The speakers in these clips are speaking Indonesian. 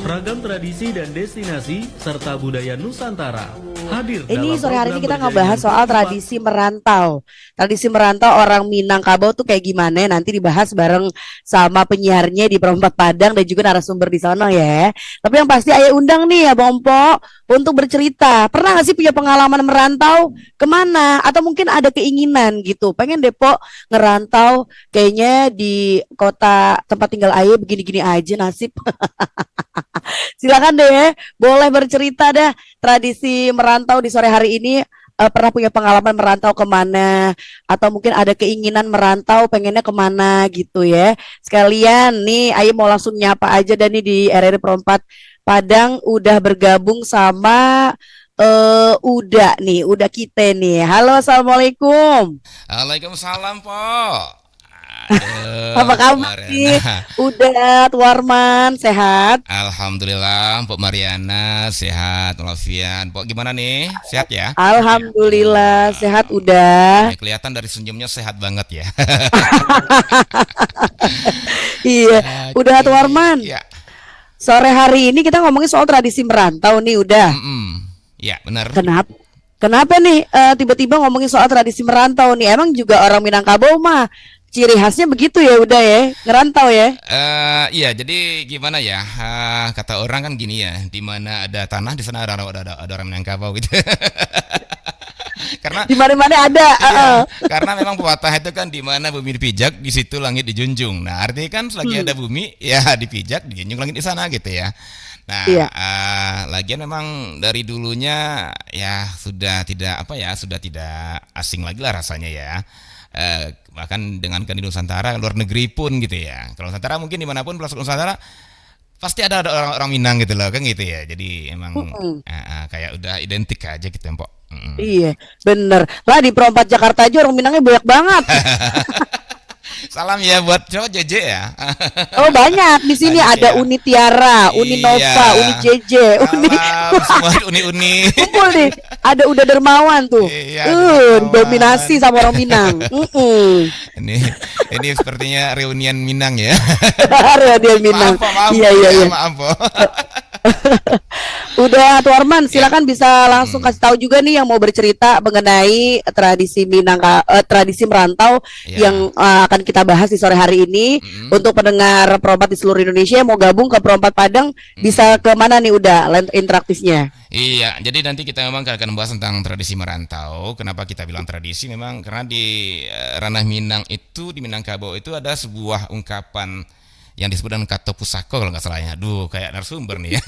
Ragam tradisi dan destinasi serta budaya Nusantara hadir Ini dalam sore hari ini program kita berjaringan ngebahas soal keempat. tradisi merantau. Tradisi merantau orang Minangkabau tuh kayak gimana? Nanti dibahas bareng sama penyiarnya di Perempat Padang dan juga narasumber di sana ya. Tapi yang pasti ayah undang nih ya Bang Ompo untuk bercerita. Pernah gak sih punya pengalaman merantau kemana? Atau mungkin ada keinginan gitu. Pengen Depok ngerantau kayaknya di kota tempat tinggal ayah begini-gini aja nasib. Silakan deh, boleh bercerita dah tradisi merantau di sore hari ini. Pernah punya pengalaman merantau kemana atau mungkin ada keinginan merantau pengennya kemana gitu ya. Sekalian nih Ayu mau langsung nyapa aja dan nih di RRI Perempat Padang udah bergabung sama Uda kita nih. Halo, assalamualaikum. Waalaikumsalam, Po. Apa Aduh, Mbak kabar nih? Mariana. Uda Warman sehat? Alhamdulillah, Mbak Mariana sehat walafiat. Po, gimana nih? Sehat ya? Alhamdulillah sehat udah. Ya, kelihatan dari senyumnya sehat banget ya. Iya, udah Oke, Warman. ya. Sore hari ini kita ngomongin soal tradisi merantau nih udah. Ya, benar. Kenapa? Kenapa nih tiba-tiba ngomongin soal tradisi merantau nih? Emang juga orang Minangkabau mah ciri khasnya begitu ya udah ya, ngerantau ya. Iya, jadi gimana ya? Kata orang kan gini ya, di mana ada tanah di sana ada orang Minangkabau gitu. Karena Di mana-mana ada. iya, karena memang pepatah itu kan di mana bumi dipijak, di situ langit dijunjung. Nah, artinya kan selagi ada bumi, ya dipijak, dijunjung langit di sana gitu ya. Nah, Iya. lagian memang dari dulunya ya sudah tidak asing lagi lah rasanya ya. Bahkan dengan di Nusantara, luar negeri pun gitu ya. Kalau Nusantara mungkin dimanapun pelosok Nusantara pasti ada orang Minang gitu loh kan gitu ya. Jadi emang Mm-mm. kayak udah identik aja gitu ya, Mpok. Iya, bener. Lah di Perempat Jakarta aja orang Minangnya banyak banget. Salam ya buat cowok JJ ya. Oh banyak di sini Banyak ada ya. Uni Tiara, Uni Iya. Nova, Uni JJ, Uni Salam semua uni-uni. kumpul nih. Ada Uda Dermawan tuh. Iya, Dermawan. Dominasi sama orang Minang. Ini ini sepertinya reunian Minang ya. Ada dia Minang. Maaf, Po, maaf. Iya iya Ya, iya. maaf, Po. Udah Tuarman, Ya. silakan bisa langsung kasih tahu juga nih yang mau bercerita mengenai tradisi tradisi merantau Ya. yang akan kita bahas di sore hari ini. Untuk pendengar Perompat di seluruh Indonesia yang mau gabung ke Perompat Padang bisa ke mana nih udah land interaktifnya? Iya, jadi nanti kita memang akan membahas tentang tradisi merantau. Kenapa kita bilang tradisi? Memang karena di ranah Minang itu, di Minangkabau itu ada sebuah ungkapan yang disebut dengan kato pusako kalau nggak salah ya. Aduh, kayak narasumber nih ya.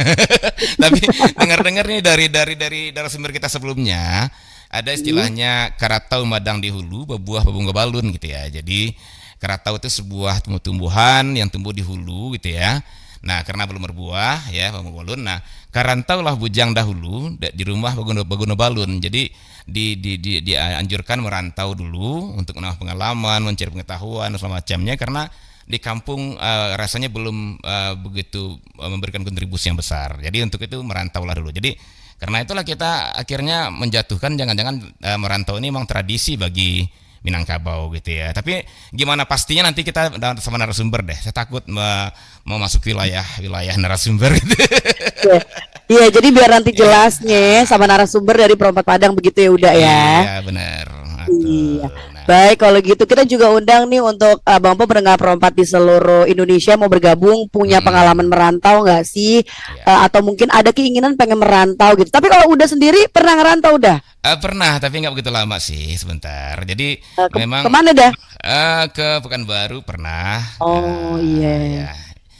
Tapi dengar-dengar nih dari narasumber kita sebelumnya, ada istilahnya karatau madang di hulu, bebuah bebunga balun gitu ya. Jadi karatau itu sebuah tumbuh-tumbuhan yang tumbuh di hulu gitu ya. Nah, karena belum berbuah ya, bebunga balun. Nah, karantaulah bujang dahulu di rumah beguna balun. Jadi dianjurkan merantau dulu untuk menambah pengalaman, mencari pengetahuan dan semacamnya karena di kampung rasanya belum begitu memberikan kontribusi yang besar. Jadi untuk itu merantaulah dulu. Jadi karena itulah kita akhirnya menjatuhkan jangan-jangan merantau ini memang tradisi bagi Minangkabau gitu ya. Tapi gimana pastinya nanti kita sama narasumber deh. Saya takut mau masuk wilayah narasumber gitu. Iya, iya, jadi biar nanti jelasnya sama narasumber dari Perompat Padang begitu ya udah ya. Iya benar. Iya. Nah, Baik, kalau gitu kita juga undang nih untuk Bang Po pendengar Perompat di seluruh Indonesia mau bergabung punya pengalaman merantau nggak sih? Iya. Atau mungkin ada keinginan pengen merantau gitu. Tapi kalau udah sendiri pernah ngerantau udah? pernah tapi nggak begitu lama sih, sebentar. Jadi memang Kemana dah? ke Pekanbaru pernah. Oh iya. Ya.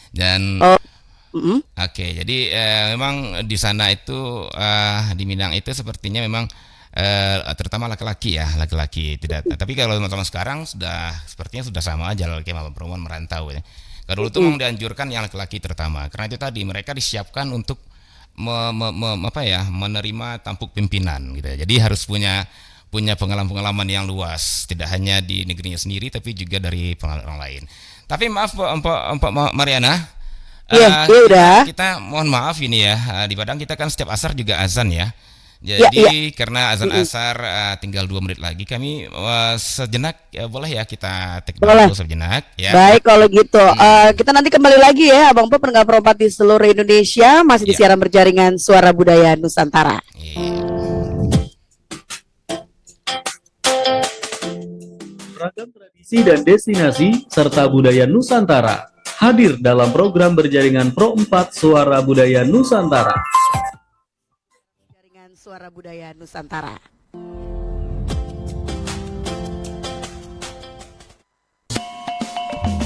Dan Oh, mm-mm. oke, jadi memang di sana itu di Minang itu sepertinya memang terutama laki-laki ya, laki-laki tidak. Tapi kalau teman-teman sekarang sepertinya sudah sama aja laki sama perempuan merantau ya. Kalau dulu tuh memang dianjurkan yang laki-laki terutama, karena itu tadi mereka disiapkan untuk menerima tampuk pimpinan gitu ya. Jadi harus punya pengalaman-pengalaman yang luas, tidak hanya di negerinya sendiri tapi juga dari pengalaman orang lain. Tapi maaf Mbak Mariana, Iya, iya udah. kita mohon maaf ini ya, di Padang kita kan setiap asar juga azan ya. Ya, iya. Jadi karena azan asar tinggal 2 menit lagi, kami sejenak boleh ya kita take down Boleh. dulu sejenak ya. Baik kalau gitu. Kita nanti kembali lagi ya Abang Po, pendengar perempat di seluruh Indonesia masih di Ya. siaran berjaringan Suara Budaya Nusantara. Iya. Ragam tradisi dan destinasi serta budaya Nusantara hadir dalam program berjaringan Pro 4 Suara Budaya Nusantara. Jaringan Suara Budaya Nusantara.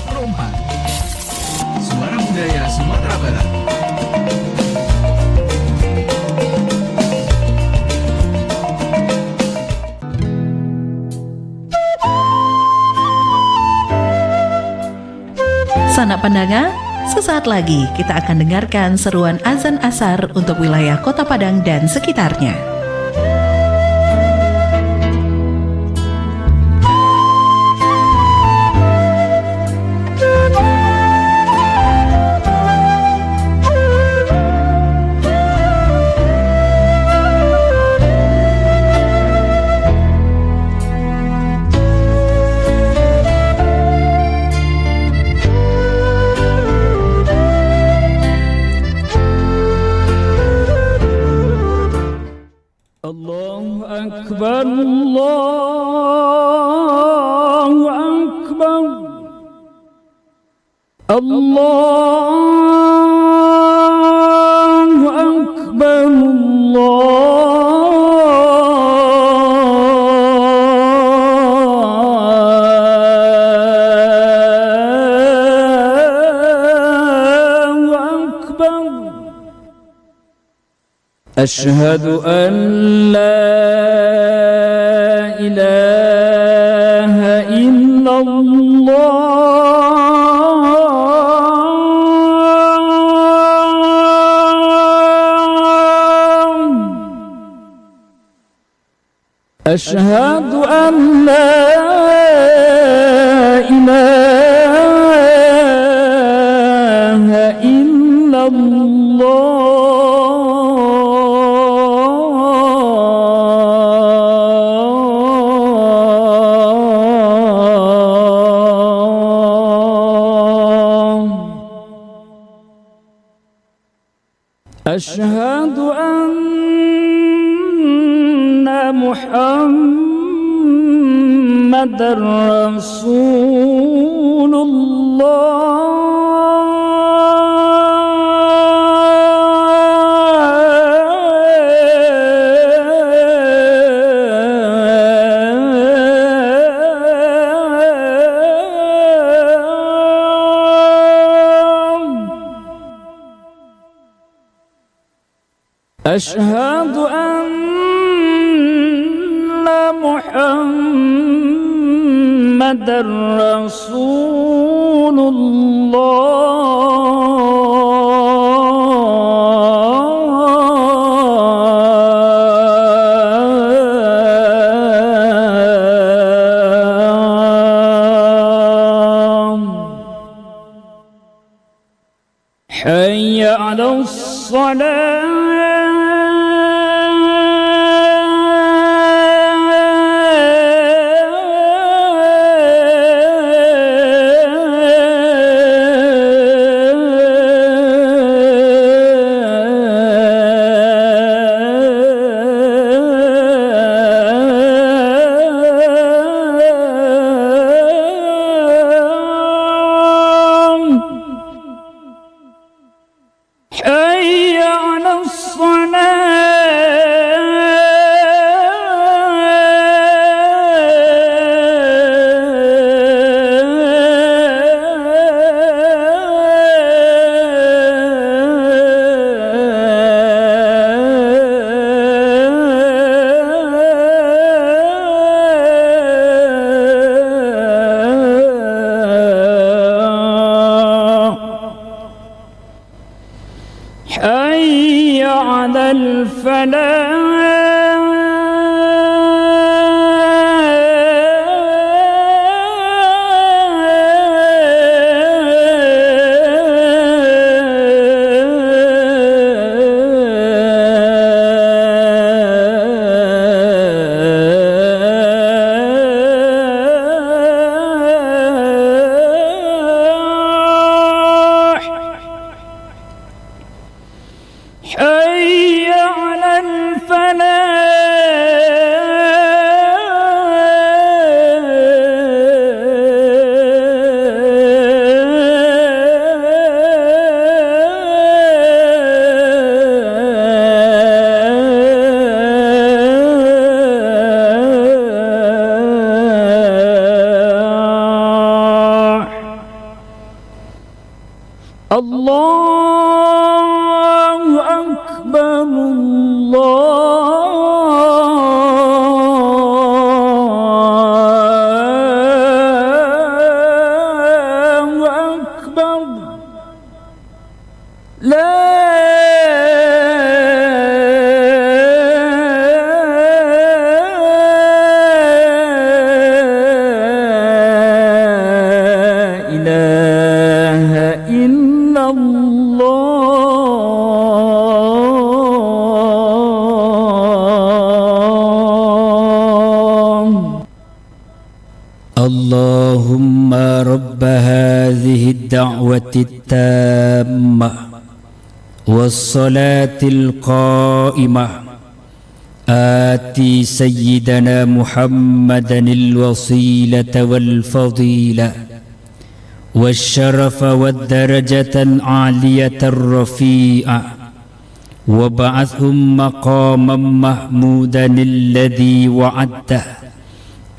Perompak Suara Budaya Sumatera Barat. Sanak pendengar, sesaat lagi kita akan dengarkan seruan azan asar untuk wilayah Kota Padang dan sekitarnya. الله أكبر الله أكبر الله أكبر الله أكبر أشهد أن لا إله إلا الله أشهد أن لا إله إلا الله أشهد أن محمد رسول الله أشهد أن محمد رسول الله حي على الصلاة حي على الله أكبر الله أكبر لا إله إلا الله اللهم رب هذه الدعوة التامة والصلاة القائمة آتي سيدنا محمدا الوسيلة والفضيلة والشرف والدرجة العالية الرفيعة وبعثهم مقاما محمودا الذي وعدته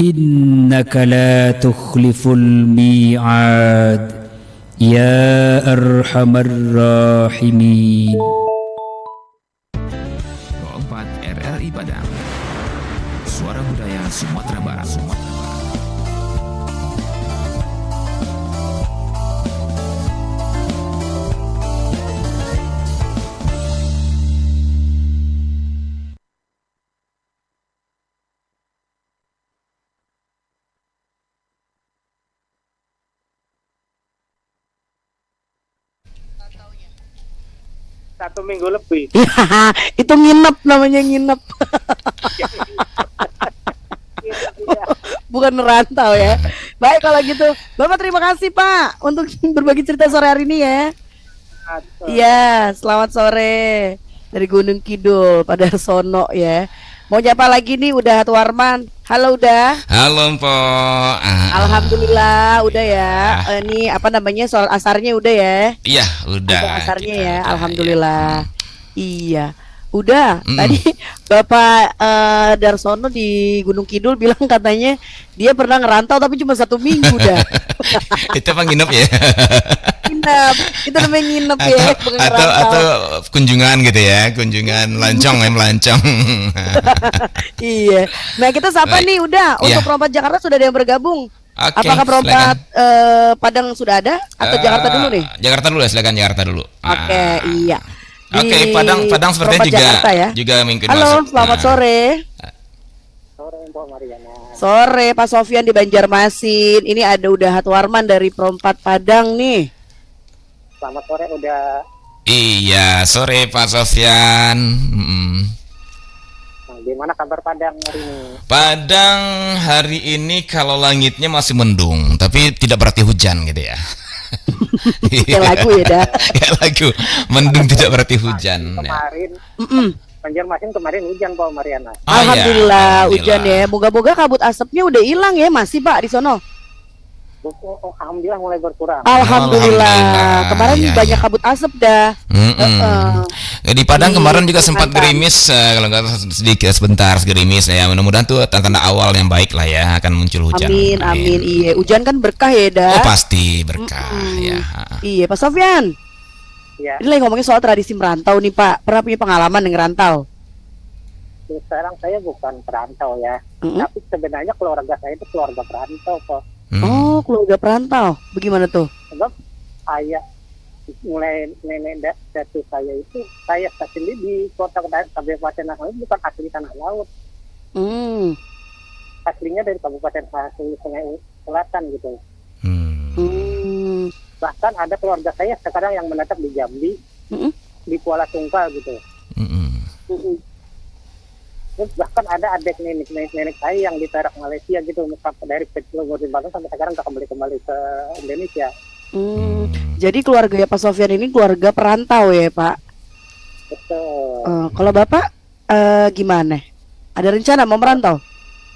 إنك لا تخلف الميعاد يا أرحم الراحمين. 24 RRI Padang, Suara Budaya Sumatera Barat. Satu minggu lebih. Ya, itu nginep namanya nginep. Bukan merantau ya. Baik kalau gitu. Bapak terima kasih Pak untuk berbagi cerita sore hari ini ya. Iya, selamat sore dari Gunung Kidul pada Sono ya. Mau nyapa lagi nih udah Tuarman. Halo udah. Halo Mpok. Alhamdulillah udah ya. Ini apa namanya soal asarnya udah ya. Iya, udah. Udah asarnya kita ya. udah, Alhamdulillah. ya. Iya. Udah. Tadi Bapak Darsono di Gunung Kidul bilang katanya dia pernah ngerantau tapi cuma 1 minggu dah. Itu apa nginep ya? Nginep. Itu namanya nginep ya. Bukan atau ngerantau. kunjungan gitu ya, kunjungan melancong ya melancong. Iya. Nah kita sapa Baik. nih udah. Iya. Untuk perompat Jakarta sudah ada yang bergabung. Oke, Apakah perompat Padang sudah ada atau Jakarta dulu nih? Jakarta dulu ya, silakan Jakarta dulu. Oke, iya. Oke, Di Padang sepertinya perompat juga Jakarta ya. juga mungkin Halo, masuk. selamat Nah, sore. Sore Mbak Mariana. Sore Pak Sofyan di Banjarmasin. Ini ada udah Hatwarman dari Perompat Padang nih. Selamat sore udah. Iya, sore Pak Sofyan. Nah, gimana kabar Padang hari ini? Padang hari ini kalau langitnya masih mendung, tapi tidak berarti hujan gitu ya. Kayak lagu ya dah. Kayak lagu, mendung tidak berarti hujan. Ya. Kemarin Banjarmasin kemarin hujan Pak Mariana. Oh, ya, Alhamdulillah hujan alhamdulillah. ya. Moga-moga kabut asapnya udah hilang ya masih Pak di sono. Alhamdulillah mulai berkurang. Alhamdulillah. Alhamdulillah. Kemarin Ya, banyak ya. kabut asap dah. Di Padang Di kemarin juga sempat Kalimantan. gerimis, kalau nggak salah sedikit sebentar gerimis ya. Mudah-mudahan tuh tanda-tanda awal yang baik lah ya, akan muncul hujan. Amin, amin. Iya, hujan kan berkah ya dah. Oh pasti berkah ya. Iya, Pak Sofyan. Ya, Ini lagi ngomongin soal tradisi merantau nih Pak. Pernah punya pengalaman dengan ngerantau? sekarang saya bukan perantau ya. Mm-mm. Tapi sebenarnya keluarga saya itu keluarga perantau kok. Oh, keluarga perantau. Bagaimana tuh? Sebab ayah mulai nenek datu saya itu saya sendiri di kota Kabupaten Nasional bukan asli tanah laut, Hmm. aslinya dari Kabupaten Sungai Selatan gitu. Hmm. Bahkan ada keluarga saya sekarang yang menetap di Jambi, Mm-mm. di Kuala Tungkal gitu. Mm-mm. Terus bahkan ada adik nenek saya yang ditarik Malaysia gitu, dari kecil umur 5 tahun sampai sekarang nggak kembali ke Indonesia. Jadi keluarga Pak Sofyan ini keluarga perantau ya Pak? Betul. Kalau Bapak gimana? Ada rencana mau merantau?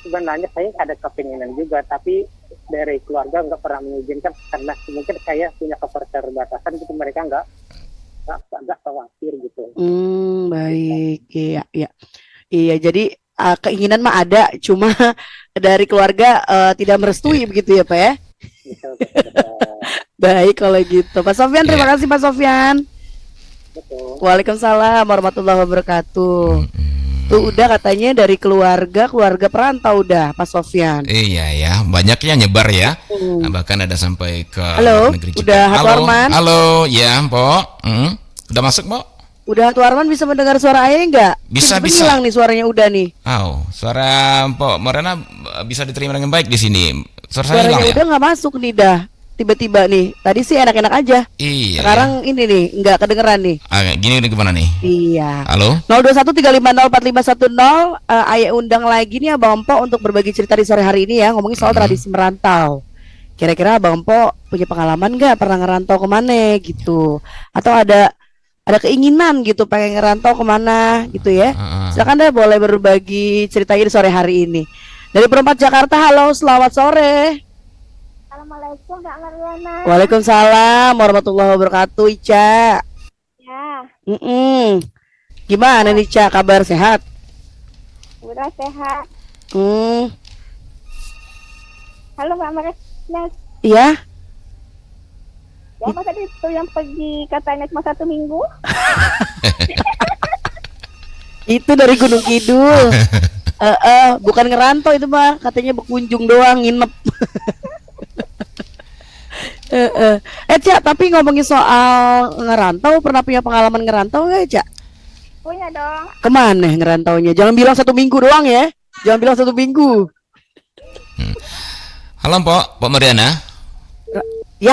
Sebenarnya saya ada kepinginan juga, tapi dari keluarga nggak pernah mengizinkan karena mungkin saya punya keterbatasan gitu, mereka nggak khawatir gitu. Baik, iya. Iya, jadi keinginan mah ada, cuma dari keluarga tidak merestui begitu ya Pak ya? Betul, betul, betul. Baik kalau gitu. Pak Sofyan, terima kasih Pak Sofyan. Betul. Waalaikumsalam warahmatullahi wabarakatuh. Tuh udah katanya dari keluarga perantau udah Pak Sofyan. Iya ya, banyaknya nyebar ya. Hmm. Bahkan ada sampai ke Halo, luar negeri juga. udah Hatu Halo, Arman? halo, ya, Mpok. Udah masuk, Mpok? Udah Hatu Arman bisa mendengar suara ayah enggak? Bisa, Tiba-tiba bisa. hilang nih suaranya udah nih. Suara Mpok Morena bisa diterima dengan baik di sini. Suara saya hilang Suaranya ya? udah nggak masuk nih dah. Tiba-tiba nih. Tadi sih enak-enak aja. Iya. Sekarang ini nih nggak kedengeran nih. Gini gimana nih? Iya. Halo? 0213504510 Ayah undang lagi nih Abang Empo untuk berbagi cerita di sore hari ini ya, ngomongin soal tradisi merantau. Kira-kira Abang Empo punya pengalaman nggak pernah ngerantau kemana gitu, atau ada keinginan gitu pengen ngerantau kemana gitu ya? Silakan deh, boleh berbagi ceritanya di sore hari ini. Dari Perempat Jakarta, halo, selamat sore. Assalamualaikum Kak Mariana. Waalaikumsalam warahmatullahi wabarakatuh, Ica. Ya, Gimana nih, Ica? Kabar sehat? udah sehat. Halo Kak Mariana. Iya. Siapa tadi itu yang pergi katanya cuma 1 minggu? Itu dari Gunung Kidul. Bukan ngerantau itu mah, katanya berkunjung doang, nginep. Cak, tapi ngomongin soal ngerantau, pernah punya pengalaman ngerantau nggak, Cak? Punya dong. Kemana ngerantaunya? Jangan bilang 1 minggu doang ya. Jangan bilang 1 minggu. Halo, Mpok Mariana. Ya.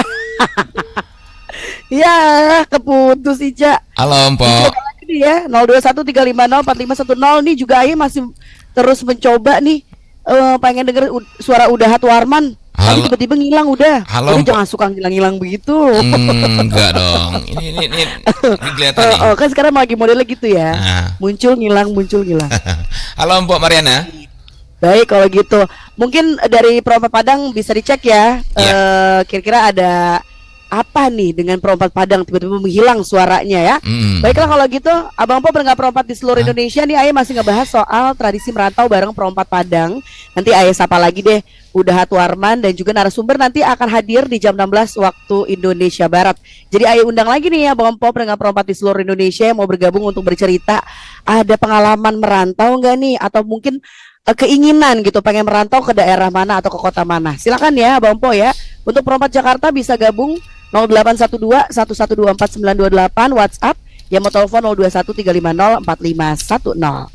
Ya, keputus Ica. Halo, Mpok. Coba lagi nih ya, 0213504510 nih juga Ayah masih terus mencoba nih, pengen denger suara udah Hatu Arman. Tapi Halo. tiba-tiba ngilang udah. Halo, Tapi jangan suka ngilang-ngilang begitu. Enggak dong. Ini kelihatan nih. Kan sekarang lagi modelnya gitu ya. Nah. Muncul ngilang. Halo, Mpok Mariana. Baik kalau gitu. Mungkin dari Perompak Padang bisa dicek ya. Kira-kira ada apa nih dengan Perompak Padang tiba-tiba menghilang suaranya ya. Baiklah kalau gitu, Abang Po pernah perompak di seluruh Indonesia nih. Ayah masih ngebahas soal tradisi merantau bareng Perompak Padang. Nanti Ayah sapa lagi deh udah Hatu Arman dan juga narasumber nanti akan hadir di jam 16 waktu Indonesia Barat. Jadi Ayah undang lagi nih ya Abang Po pernah perompak di seluruh Indonesia yang mau bergabung untuk bercerita. Ada pengalaman merantau nggak nih, atau mungkin keinginan gitu pengen merantau ke daerah mana atau ke kota mana? Silakan ya Abang Po ya. Untuk Perompak Jakarta bisa gabung 0812 1124 928 WhatsApp, yang mau telepon 021 350 4510.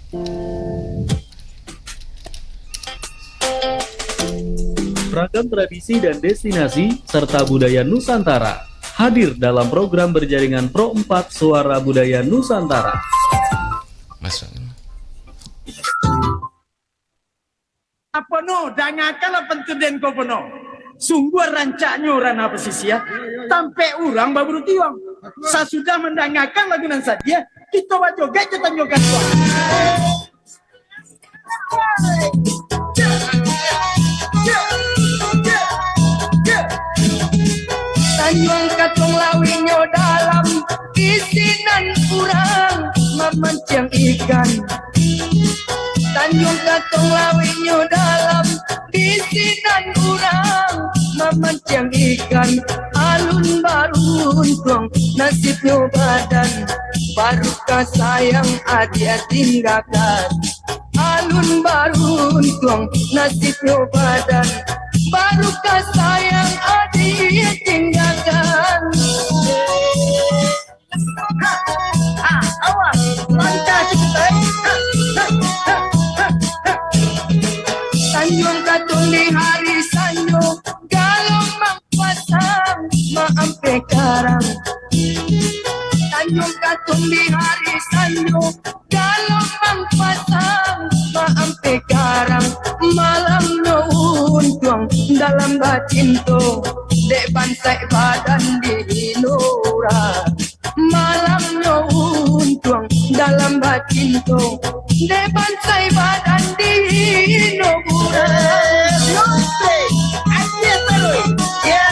Beragam tradisi dan destinasi serta budaya Nusantara hadir dalam program berjaringan Pro 4 Suara Budaya Nusantara. Masuk. Apa no, dangakan pentuden ko no. Sungguh rancaknya orang apa sih ya? Sampai orang baru tiwang. Sesudah mendengarkan lagu nan saja, kita joget kita joget. Tanjung Katong lawinyo dalam isinan kurang memancing ikan. Tanjung Katong lawinyo dalam isinan kurang memancing ikan. Alun barun tuang nasibnya badan, barukah sayang adia tinggalkan. Alun barun tuang nasibnya badan, barukah sayang adia tinggalkan. Awas, langkah kita. Tanjung Katong di hari sanyo, galong mangpasang maampe karang. Tanjung Katong di hari sanyo, galong mangpasang maampe karang. Malam noon tuang dalam bacinto, dek bansai badan di hinura. Malam noon tuang dalam bacinto, dek bansai badan di hinura. Nonte, aja terus, ya.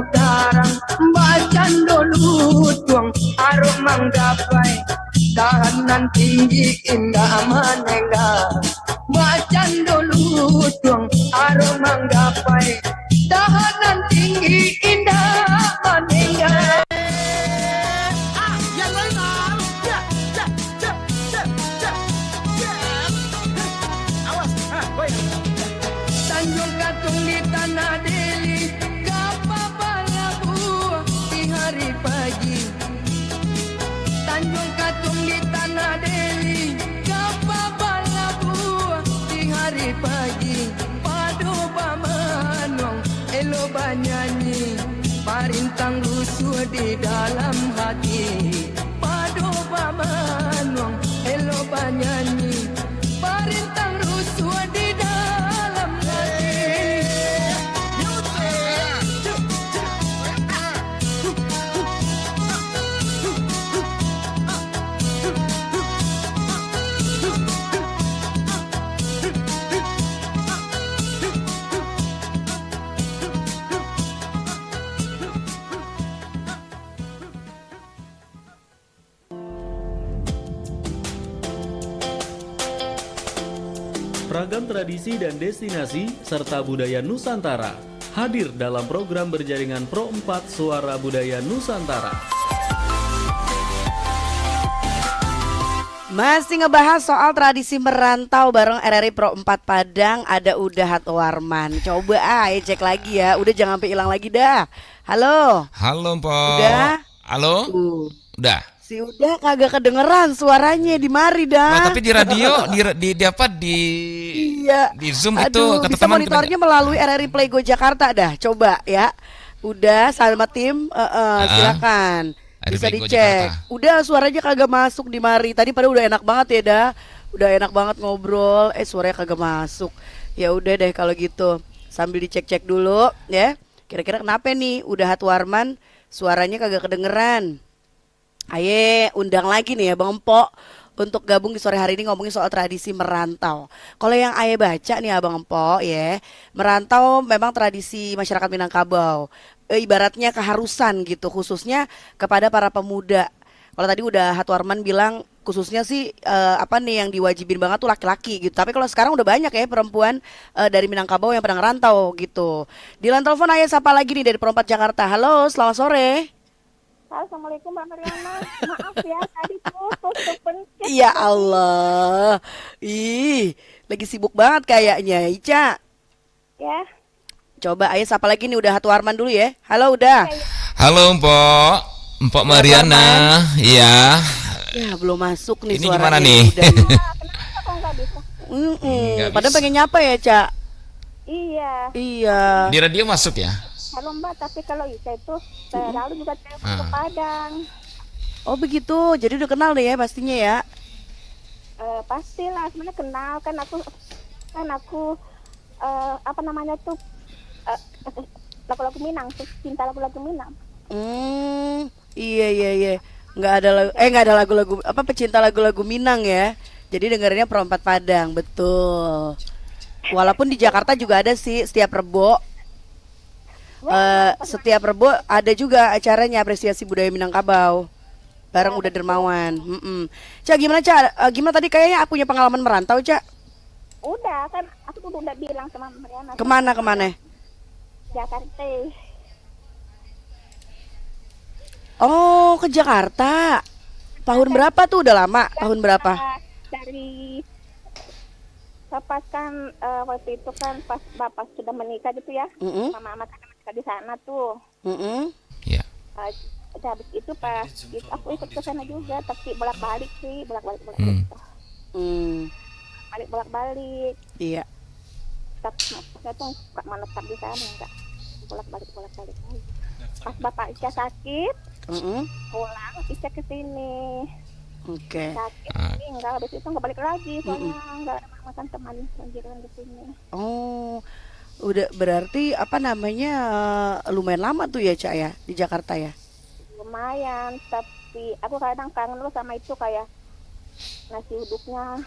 karang bacan dulu tuang arung manggapai tahanan tinggi indah manengga bacan dulu tuang arung manggapai tahanan tinggi indah manengga. Yang lain awas, Tanjung Katung di Tanah Deli, Kapabalabu di hari pagi. Tanjung Katung di Tanah Deli, Kapabalabu di hari pagi. Padu pamanong, elo banyanyi, parintang lusuh di dalam hati. Padu pamanong, elo banyanyi, parintang lusuh di dalam hati. Ragam tradisi dan destinasi serta budaya Nusantara hadir dalam program berjaringan Pro 4 Suara Budaya Nusantara. Masih ngebahas soal tradisi merantau bareng RRI Pro 4 Padang, ada Uda Hatwarman. Coba cek lagi ya, udah jangan sampai hilang lagi dah. Halo. Halo, Mpok. Udah? Halo? Udah. Si Uda kagak kedengeran suaranya di mari dah. Nah, tapi di radio di apa di Iya. di Zoom Aduh, itu kata bisa teman monitornya melalui RRI Playgo Jakarta dah. Coba ya. Udah sama tim silakan. RRI Bisa Playgo dicek. Jakarta. Udah suaranya kagak masuk di mari. Tadi pada udah enak banget ya dah. Udah enak banget ngobrol. Suaranya kagak masuk. Ya udah deh kalau gitu. Sambil dicek-cek dulu ya. Kira-kira kenapa nih Uda Hatwarman suaranya kagak kedengeran? Aye, undang lagi nih ya Bang Empok untuk gabung di sore hari ini ngomongin soal tradisi merantau. Kalau yang Aye baca nih Abang Empok ya, merantau memang tradisi masyarakat Minangkabau. Ibaratnya keharusan gitu, khususnya kepada para pemuda. Kalau tadi udah Hatwarman bilang khususnya sih apa nih yang diwajibin banget tuh laki-laki gitu. Tapi kalau sekarang udah banyak ya perempuan dari Minangkabau yang pernah ngerantau gitu. Di line telepon Aye sapa lagi nih dari Perompat Jakarta. Halo, selamat sore. Assalamualaikum Mbak Mariana. Maaf ya tadi putus kepencet. Ya Allah. Ih, lagi sibuk banget kayaknya, Ica. Ya. Coba Ayo sapa lagi nih udah Hatwarman dulu ya. Halo udah. Halo, Mpok. Mpok Mariana. Iya. Ya, belum masuk nih Ini suaranya. gimana nih? Kenapa kok nggak bisa? Nggak Padahal bisa. pengen nyapa ya, Cak. Iya. Iya. Di radio masuk ya? Halo Mbak, tapi kalau Ica itu selalu juga telepon ke Padang. Oh begitu, jadi udah kenal deh ya pastinya ya. Pastilah, sebenarnya kenal kan aku apa namanya tuh lagu-lagu Minang, cinta lagu-lagu Minang. Iya. Nggak ada lagu-lagu apa pecinta lagu-lagu Minang ya. Jadi dengerinnya Perompat Padang, betul. Walaupun di Jakarta juga ada sih setiap Rebo. Setiap Rebo ada juga acaranya apresiasi budaya Minangkabau bareng Uda Dermawan. Cak gimana Cak? Gimana tadi kayaknya aku punya pengalaman merantau Cak? Udah kan aku tuh udah bilang sama Mariana. Kemana? Jakarta. Oh ke Jakarta. Tahun berapa tuh udah lama? Tahun berapa? Dari Bapak kan waktu itu kan pas Bapak sudah menikah gitu ya. Mama kan menikah di sana tuh. Iya. Habis itu pas aku ikut ke sana juga, tapi bolak-balik. Bolak-balik. Iya. Saya tuh suka menetap di sana enggak. Bolak-balik. Pas Bapak Ica sakit, pulang Ica ke sini. Oke. Sakit enggak, habis itu enggak balik lagi, soalnya enggak ada makan teman sendirian di sini. Oh, udah berarti apa namanya lumayan lama tuh ya Cak ya di Jakarta ya? Lumayan, tapi aku kadang kangen lu sama itu kayak nasi uduknya.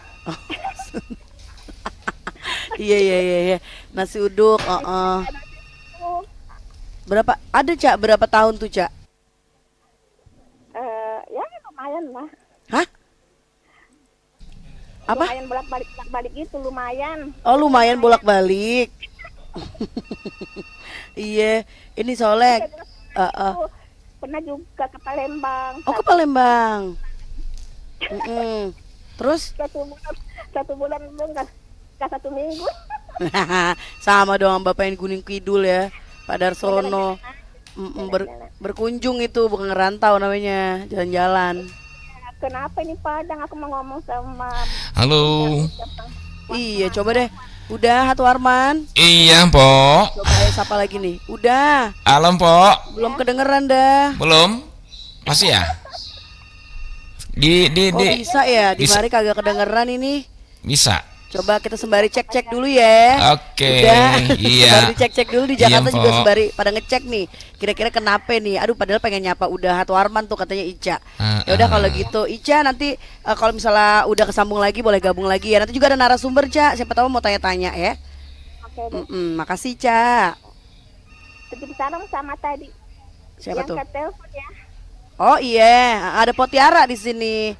Iya. Nasi uduk, Berapa ada Cak? Berapa tahun tuh Cak? Ya lumayan lah. Hah? Apa? Lumayan bolak-balik gitu, lumayan. Oh lumayan bolak-balik. Iya, ini soalnya Pernah juga ke Palembang. oh ke Palembang. Terus? Satu bulan belum nggak 1 minggu. Sama dong Bapak yang Gunung Kidul ya, Pak Darsono. Berkunjung itu bukan ngerantau namanya, jalan-jalan. Kenapa ini Padang? Aku mau ngomong sama. Halo. Iya, coba deh. Udah, Hatu Arman. Iya, Pok. Coba siapa lagi nih? Udah. Alam, Pok. Belum kedengeran dah. Belum? Masih ya? Bisa ya? Di mari kagak kedengeran ini. Bisa. Coba kita sembari cek-cek dulu ya. Oke. Udah. Iya. Sembari cek-cek dulu di Jakarta Iya, juga Pok. sembari pada ngecek nih. Kira-kira kenapa nih? Aduh, padahal pengen nyapa udah Hatu Arman tuh katanya Ica. Ya udah kalau gitu Ica nanti kalau misalnya udah kesambung lagi boleh gabung lagi ya. Nanti juga ada narasumber Ca. Siapa tahu mau tanya-tanya ya. Oke. Makasih Ca. Titip salam sama tadi. Siapa tuh? Yang ke telepon ya. Oh iya, ada Potiara di sini.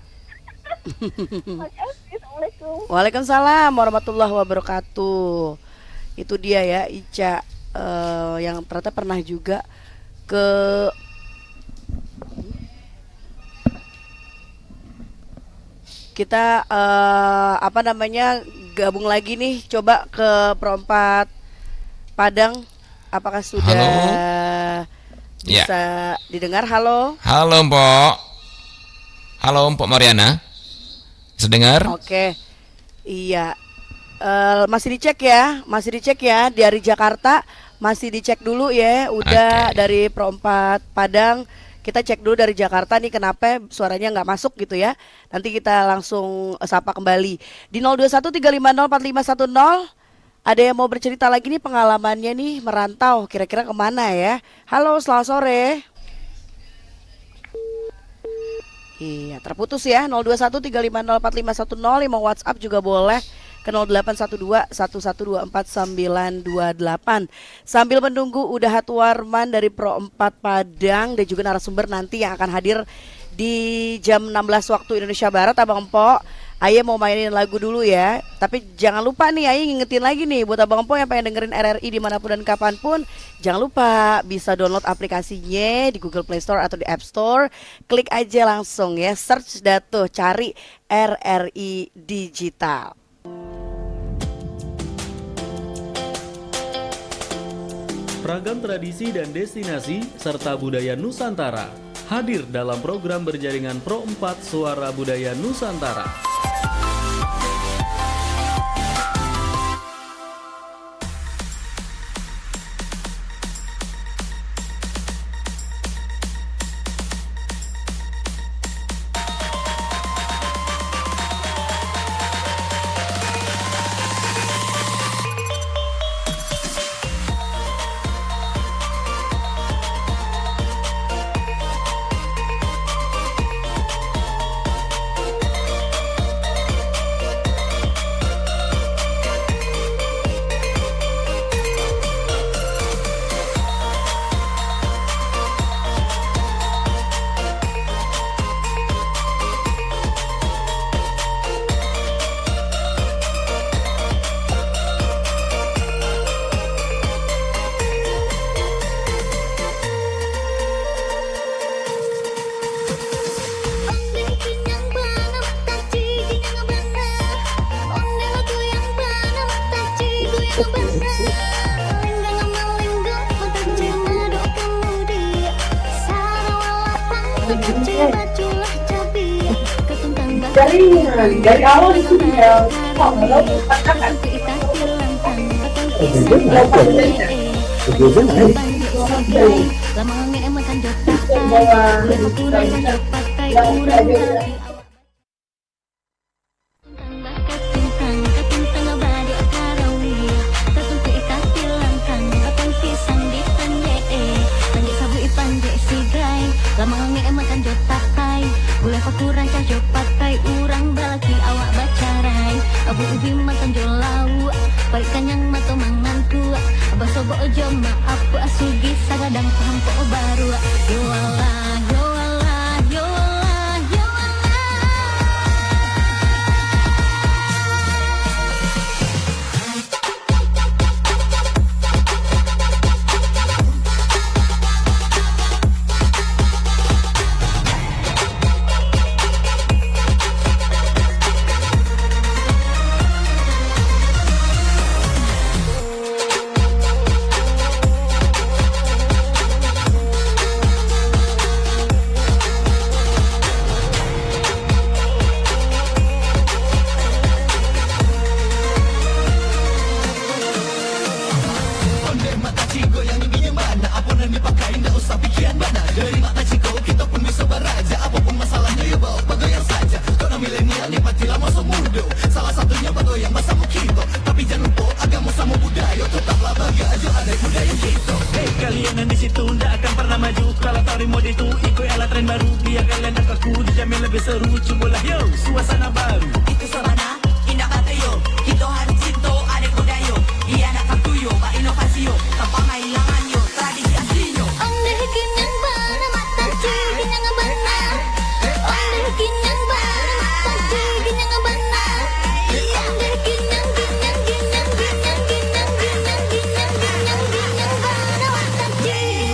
Assalamualaikum. Waalaikumsalam warahmatullahi wabarakatuh. Itu dia ya Ica yang ternyata pernah juga ke kita apa namanya gabung lagi nih coba ke Perempat Padang. Apakah sudah bisa didengar? Halo. Halo, Mpok. Halo, Mpok Mariana. Sedengar? Oke. Iya. Masih dicek ya dari Jakarta masih dicek dulu ya. Udah dari Perempat Padang kita cek dulu dari Jakarta nih kenapa suaranya nggak masuk gitu ya. Nanti kita langsung sapa kembali di 0213504510. Ada yang mau bercerita lagi nih pengalamannya nih merantau kira-kira kemana ya. Halo, selamat sore. Iya, terputus ya. 0213504510. Mau WhatsApp juga boleh ke 081211249928. Sambil menunggu udah Hatu Arman dari Pro 4 Padang dan juga narasumber nanti yang akan hadir di jam 16 waktu Indonesia Barat. Abang Empok, Aye mau mainin lagu dulu ya. Tapi jangan lupa nih Aye ngingetin lagi nih buat Abang Empok yang pengen dengerin RRI dimanapun dan kapanpun. Jangan lupa bisa download aplikasinya di Google Play Store atau di App Store. Klik aja langsung ya, search dah tuh, cari RRI Digital. Ragam tradisi dan destinasi serta budaya Nusantara hadir dalam program berjaringan Pro 4 Suara Budaya Nusantara. Dari awal itu ya Abah sobo ojo maaf ku asugi sagadang paham po baru. Yo Allah, yo Allah, yo Allah, yo Kalian yang di situ ndak akan pernah maju kalau tahu mode itu ikut ala tren baru biar kalian dapat ku dijamin lebih seru cobalah yo suasana baru itu sabana indah kata yo kita harus cinta ada kuda yo iya nak kartu yo pak inovasi yo tanpa mailangan yo tradisi asli yo Onde kinyang bana mata kinyang bana Onde kinyang bana mata kinyang bana Onde kinyang kinyang kinyang kinyang kinyang kinyang kinyang kinyang kinyang bana mata kinyang bana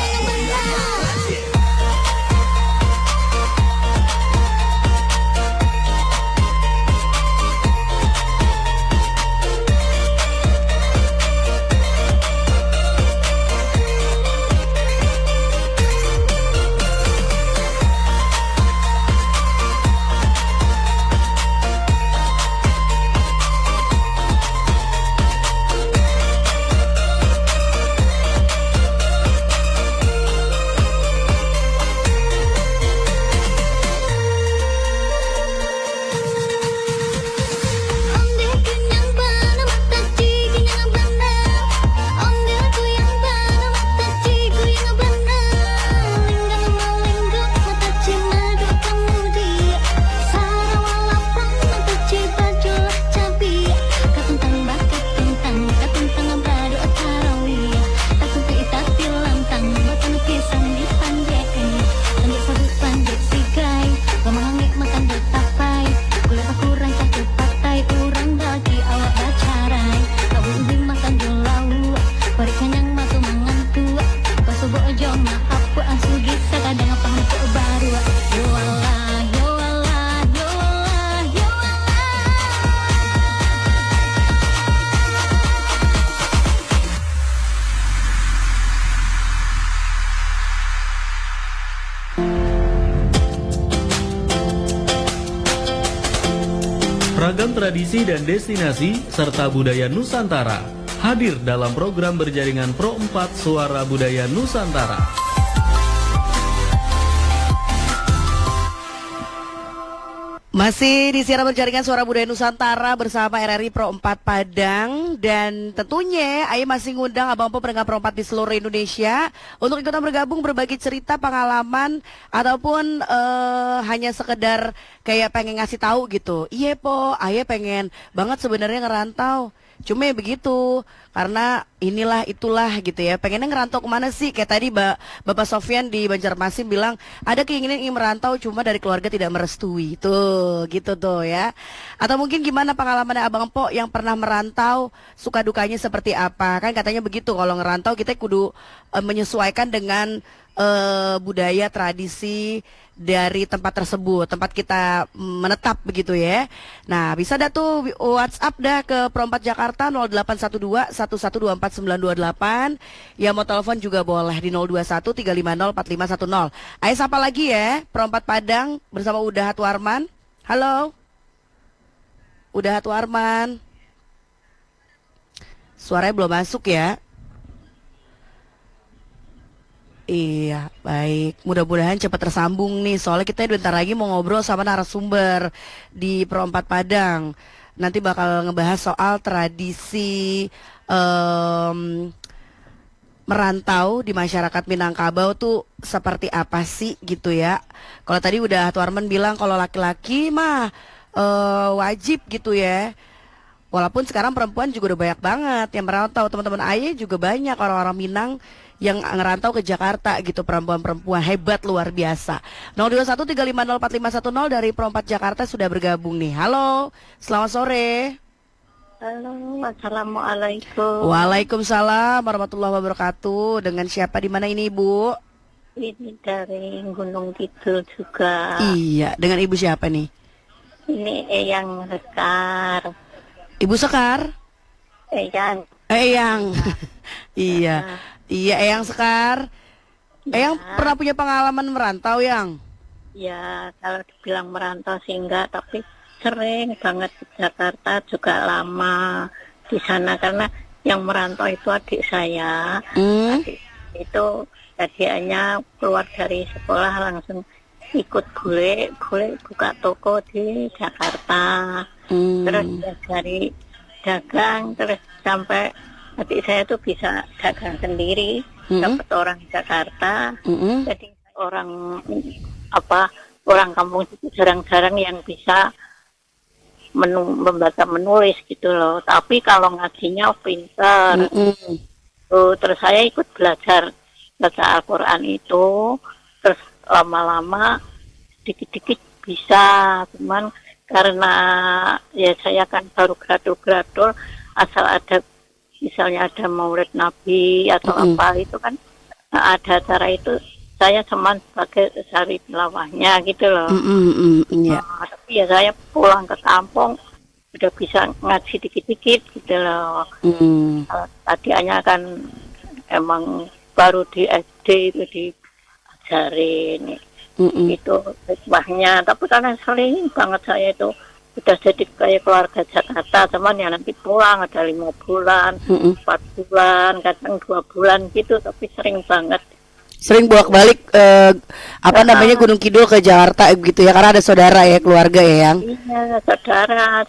Ragam tradisi dan destinasi serta budaya Nusantara hadir dalam program berjaringan Pro 4 Suara Budaya Nusantara. Masih di siaran berjaringan Suara Budaya Nusantara bersama RRI Pro 4 Padang. Dan tentunya Aye masih ngundang abang-abang pendengar Pro 4 di seluruh Indonesia untuk ikutan bergabung berbagi cerita, pengalaman, ataupun hanya sekedar kayak pengen ngasih tahu gitu. Iya po, Aye pengen banget sebenarnya ngerantau, cuma ya begitu, karena inilah itulah gitu ya. Pengennya ngerantau kemana sih? Kayak tadi Bapak Sofyan di Banjarmasin bilang ada keinginan ingin merantau, cuma dari keluarga tidak merestui. Tuh, gitu tuh ya. Atau mungkin gimana pengalamannya Abang Po yang pernah merantau, suka dukanya seperti apa? Kan katanya begitu, kalau ngerantau kita kudu menyesuaikan dengan budaya, tradisi dari tempat tersebut, tempat kita menetap begitu ya. Nah, bisa dah tuh WhatsApp dah ke Pro 4 Jakarta 0812 1124 928. Ya mau telepon juga boleh di 021 350 4510. Ayo sapa lagi ya, Pro 4 Padang bersama Udahat Warman. Halo. Udahat Warman. Suaranya belum masuk ya. Iya, baik. Mudah-mudahan cepat tersambung nih. Soalnya kita bentar lagi mau ngobrol sama narasumber di Pro 4 Padang. Nanti bakal ngebahas soal tradisi merantau di masyarakat Minangkabau tuh seperti apa sih gitu ya. Kalau tadi udah Tuarman bilang kalau laki-laki mah wajib gitu ya Walaupun sekarang perempuan juga udah banyak banget yang merantau. Teman-teman Aye juga banyak orang-orang Minang yang ngerantau ke Jakarta gitu, perempuan-perempuan hebat luar biasa. 0213504510 dari Perompat Jakarta sudah bergabung nih. Halo, selamat sore. Halo, assalamualaikum. Waalaikumsalam warahmatullahi wabarakatuh. Dengan siapa di mana ini, Ibu? Ini dari Gunung Kidul juga. Iya, dengan Ibu siapa nih? Ini Eyang Sekar. Ibu Sekar? Eyang. Eyang. Iya. Iya, Eyang Sekar. Eyang pernah punya pengalaman merantau, Yang? Ya, kalau dibilang merantau sih enggak, tapi sering banget ke Jakarta, juga lama di sana karena yang merantau itu adik saya. Adik itu hadiahnya keluar dari sekolah langsung ikut bule buka toko di Jakarta. Terus dari dagang terus sampai adik saya tuh bisa dagang sendiri, dapat orang Jakarta. Jadi orang kampung itu jarang-jarang yang bisa membaca menulis gitu loh. Tapi kalau ngajinya pintar. Terus saya ikut belajar baca Al-Quran itu, terus lama-lama dikit-dikit bisa, cuman karena ya saya kan baru gradul, asal ada misalnya ada maulid Nabi atau apa itu kan ada acara itu saya cuman sebagai sari tilawahnya gitu loh. Tapi ya saya pulang ke kampung udah bisa ngaji dikit-dikit gitu loh. Tadinya kan emang baru di SD itu diajarin itu hikmahnya, tapi karena sering banget saya itu udah jadi kayak keluarga Jakarta, teman ya nanti pulang ada 5 bulan, 4 bulan, kadang 2 bulan gitu, tapi sering banget. Sering bolak-balik namanya Gunung Kidul ke Jakarta gitu ya, karena ada saudara ya, keluarga ya, Yang? Iya, saudara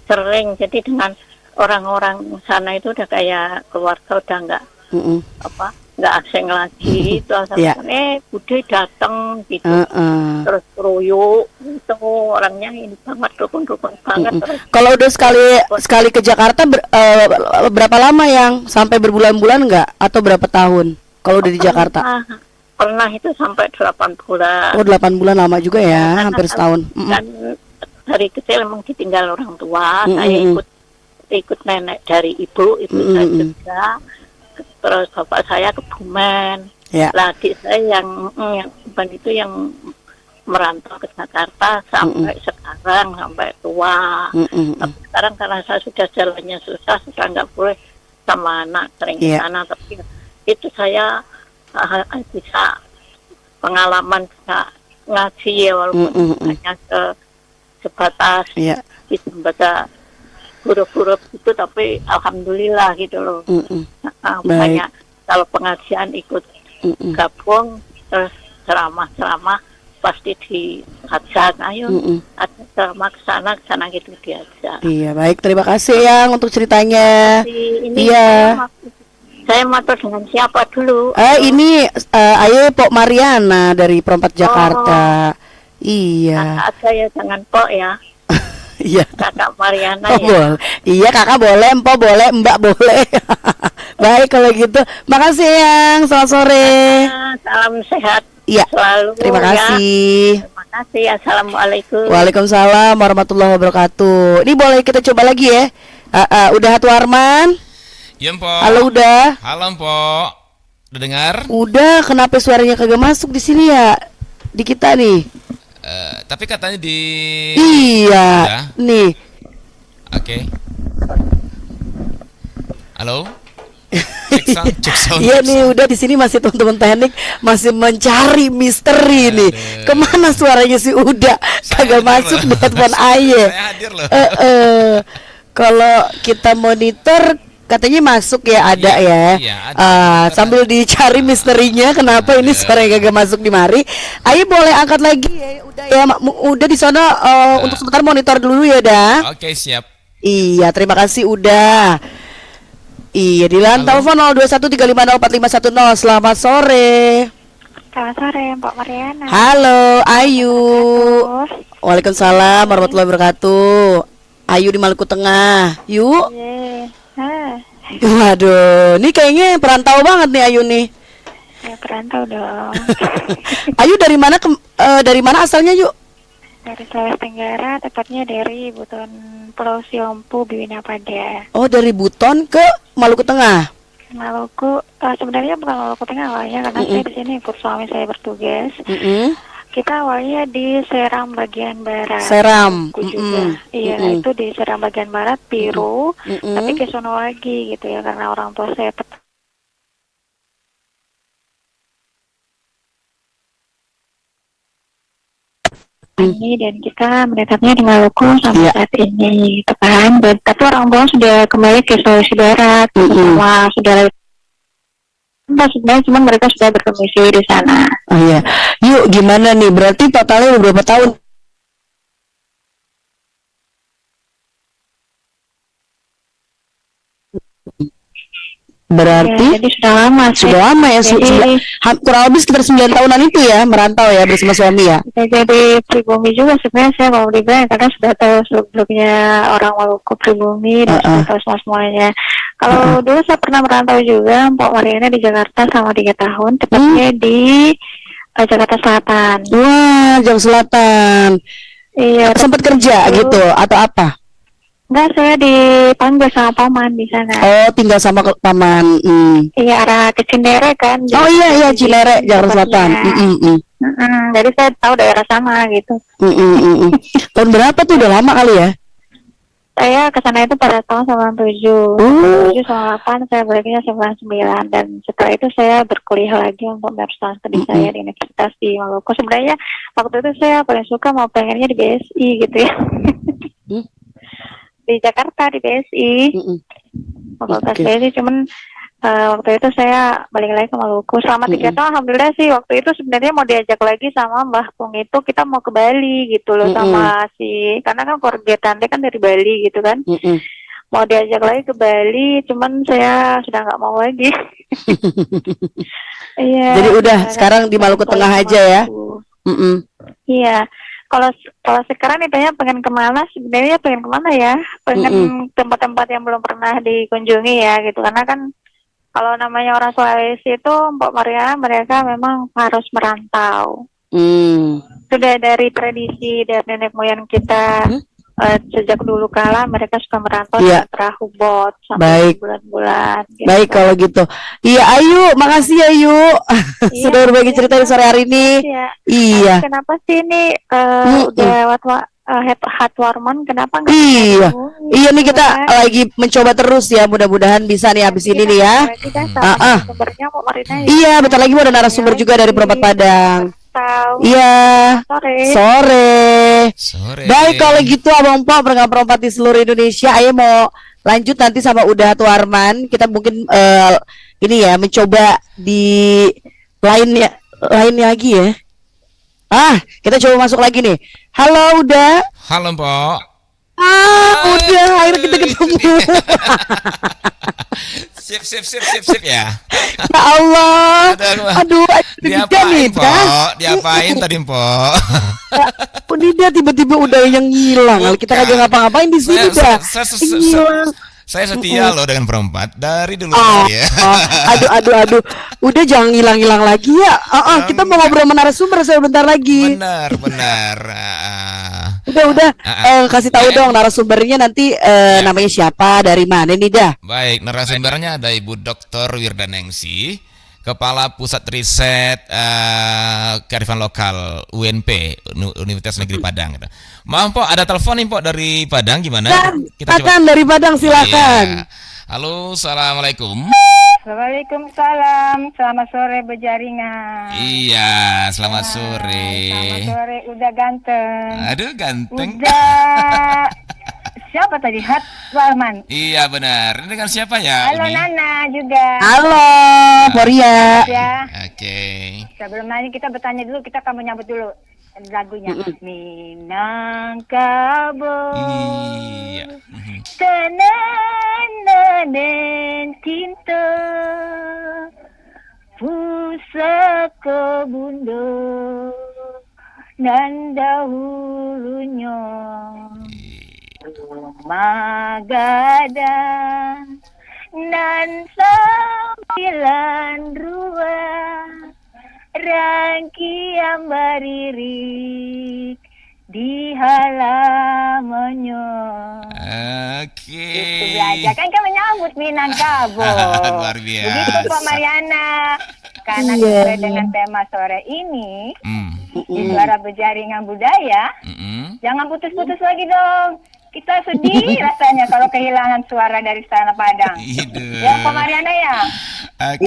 sering, jadi dengan orang-orang sana itu udah kayak keluarga, udah nggak asing lagi itu asalkan Bude datang gitu, terus Royo itu orangnya ini banget, dukun-dukun banget. Kalau udah sekali ke Jakarta berapa lama, Yang? Sampai berbulan-bulan nggak atau berapa tahun kalau udah di Jakarta? Pernah itu sampai 8 bulan. Oh, 8 bulan lama juga ya, hampir setahun. Dan dari kecil emang ditinggal orang tua, saya ikut nenek dari ibu saya juga. Terus bapak saya ke Bumen. Lah adik saya yang Bumen itu yang merantau ke Jakarta sampai sekarang, sampai tua. Tapi sekarang karena saya sudah jalannya susah, sudah nggak boleh sama anak sering ke sana. Tapi itu saya bisa pengalaman bisa ngaji ya, walaupun hanya sebatas bisa membaca huruf-huruf itu, tapi alhamdulillah gitu loh. Makanya kalau pengajian ikut gabung, terus ceramah pasti diajak, ayo ada ceramah ke sana gitu diajak. Iya, baik, terima kasih Yang untuk ceritanya. Saya matur dengan siapa dulu? Ini Aye Pok Mariana dari Perompat Jakarta. Iya. Kakak saya jangan Pok ya. Iya. Kakak Mariana ya. Boleh. Iya, kakak boleh, Empok boleh, Mbak boleh. Baik kalau gitu. Makasih Yang. Selamat sore. Salam sehat. Iya. Selalu. Terima kasih. Terima kasih. Assalamualaikum. Waalaikumsalam warahmatullahi wabarakatuh. Ini boleh kita coba lagi ya. Udah Hatu Arman? Iya, Mpok. Halo, udah. Halo, Mpok. Udah dengar? Udah. Kenapa suaranya kagak masuk di sini ya? Di kita nih. Tapi katanya di Iya. Udah. Nih. Oke. Halo. Cek sound. Iya nih, udah di sini masih teman-teman teknik masih mencari misteri nih. Kemana suaranya sih udah kagak masuk di headphone Aye. Saya hadir loh. Kalau kita monitor katanya masuk ya, ada sambil dicari misterinya kenapa ini suaranya kagak masuk di mari. Ayo boleh angkat lagi ya. Udah ya, udah di sana untuk sebentar monitor dulu ya dah. Oke, siap. Iya, terima kasih udah. Iya, di line telepon 0213504510. Selamat sore. Selamat sore, Mbak Mariana. Halo, Ayu. Waalaikumsalam warahmatullahi wabarakatuh. Ayu di Maluku Tengah. Yuk. Iya. Ah, Waduh, ini kayaknya perantau banget nih Ayu nih. ya perantau dong. Ayu dari mana dari mana asalnya Yuk? Dari Sulawesi Tenggara, tepatnya dari Buton Pulau Siompu, Bibinapada. Oh, dari Buton ke Maluku Tengah. Maluku, sebenarnya bukan Maluku Tengah awalnya karena saya di sini ikut suami saya bertugas. Kita awalnya di Seram bagian barat. Seram. Aku juga. Iya, itu di Seram bagian barat, Piru. Tapi ke sono lagi gitu ya karena orang tua saya ini dan kita menetapnya di Maluku sampai saat ini gitu kan. Tapi orang tua sudah kembali ke Sulawesi Barat sama saudara. Sebenarnya cuma mereka sudah berdomisili di sana. Oh iya. Yuk, gimana nih? Berarti totalnya berapa tahun? Berarti Ya, jadi sudah lama. sudah lama ya, Jadi, kurang lebih sekitar 9 tahunan itu ya merantau ya bersama suami ya. jadi pribumi juga sebenarnya saya mau dibilang karena sudah tahu seluk-beluknya orang Maluku pribumi dan sudah tahu semuanya. Kalau dulu saya pernah merantau juga, Mbak Mariana di Jakarta selama 3 tahun, tepatnya di Jakarta Selatan. Wah, Jakarta Selatan. Iya. Sempat kerja gitu atau apa? Enggak, saya dipanggil sama paman di sana. Oh, tinggal sama paman. Iya, arah ke Cinere kan. Oh iya, Cinere, Jakarta Selatan. Jadi saya tahu daerah sana gitu. Tahun berapa tuh? Udah lama kali ya? Saya ke sana itu pada tahun 97. 98 saya baliknya 99 dan setelah itu saya berkuliah lagi untuk meneruskan studi saya di Universitas di Maluku. Sebenarnya waktu itu saya paling suka mau pengennya di BSI gitu ya. Di Jakarta di BSI. Fakultas BSI cuman waktu itu saya balik lagi ke Maluku selama 3 tahun. Alhamdulillah sih waktu itu sebenarnya mau diajak lagi sama Mbah Pung itu kita mau ke Bali gitu loh sama karena kan keluarga tante kan dari Bali gitu kan. Mau diajak lagi ke Bali cuman saya sudah nggak mau lagi. Iya. Jadi udah sekarang di Maluku Tengah aja ya. Iya. Kalau sekarang ditanya pengen kemana, sebenarnya pengen kemana ya? Pengen tempat-tempat yang belum pernah dikunjungi ya gitu. Karena kan kalau namanya orang Sulawesi itu, Mbak Maria, mereka memang harus merantau. Sudah dari tradisi dari nenek moyang kita sejak dulu kala mereka suka merantau dengan perahu bot sampai bulan-bulan. Gitu. Baik kalau gitu. Iya, Ayu, makasih ya Ayu. Sudah berbagi cerita di sore hari ini. Iya. Kenapa sih ini udah Hatwarman kenapa nggak? Iya nih kita lagi mencoba terus ya, mudah-mudahan bisa nih habis ini nih ya. Iya, bentar lagi mau ada narasumber juga dari Perompak Padang. Iya. Sore. Baik kalau gitu Abang Po pendengar Perompak di seluruh Indonesia, ayo mau lanjut nanti sama Uda Hatwarman. Kita mungkin ini ya mencoba di lainnya lagi ya. Kita coba masuk lagi nih. Halo, Uda. Halo, Mbok. Udah, akhirnya kita ketemu. Sip ya. Ya Allah. Aduh, diapain, Mbok? Diapain tadi, Mbok? Dia tiba-tiba udah yang ngilang. Kita kagak ngapa-ngapain di sini dah. Ngilang. Saya setia loh dengan Perompak dari dulu ya. Aduh. Udah jangan hilang-hilang lagi ya. Kita mau ngobrol sama narasumber sebentar lagi. Benar. Udah. Kasih tahu dong narasumbernya nanti namanya siapa, dari mana nih dah. Baik, narasumbernya ada Ibu Dr. Wirdaningsi, Kepala Pusat Riset Kearifan Lokal UNP Universitas Negeri Padang. Maaf Pok, ada telepon nih Pok dari Padang, gimana? Kita coba dari Padang, silakan. Iya. Halo, assalamualaikum. Waalaikumsalam. Selamat sore berjaringan. Iya, selamat sore. Selamat sore, udah ganteng. Aduh, ganteng. Udah. Siapa tadi? Hatwarman. Iya benar. Ini dengan siapa ya? Halo Nana juga. Halo, Poria. Ya. Oke. Sebelum nanya kita bertanya dulu, kita akan menyambut dulu lagunya. Minangkabau. Iya. Tenanen cinta pusaka bunda nan dahulunya Rumah gadang nan sembilan ruang rangkaian beririk di halamannya. Oke. Itu belajar kan menyambut Minangkabau. Luar biasa. Begitu Pak Mariana. Karena sesuai dengan tema sore ini di Suara Berjaringan Budaya, jangan putus-putus lagi dong. Kita sedih rasanya kalau kehilangan suara dari Sana Padang. Ya Pak Mariana ya. Pak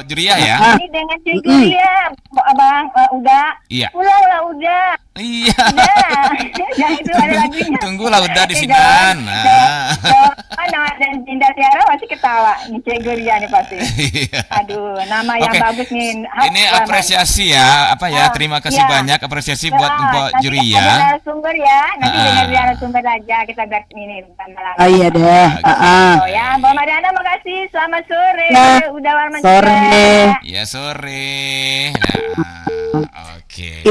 Juria ya. Ini dengan Cik Juria, Abang udah. Iya. Pulanglah udah. Iya. Udah. Yang itu ada lagunya. Tunggulah udah di sinan. Nama dan Dinda Tiara masih ketawa. Ini Cik Juria nih pasti. Aduh, nama yang bagus nih. Ini apresiasi ya, terima kasih banyak apresiasi buat Mbak Juria. Ada narasumber ya, nanti dengar narasumber aja kita biar ini malam. Oh iya deh. Oh ya, Mbak Mariana makasih. Selamat sore. Udah warman sore. Ya sore. Nah, oke.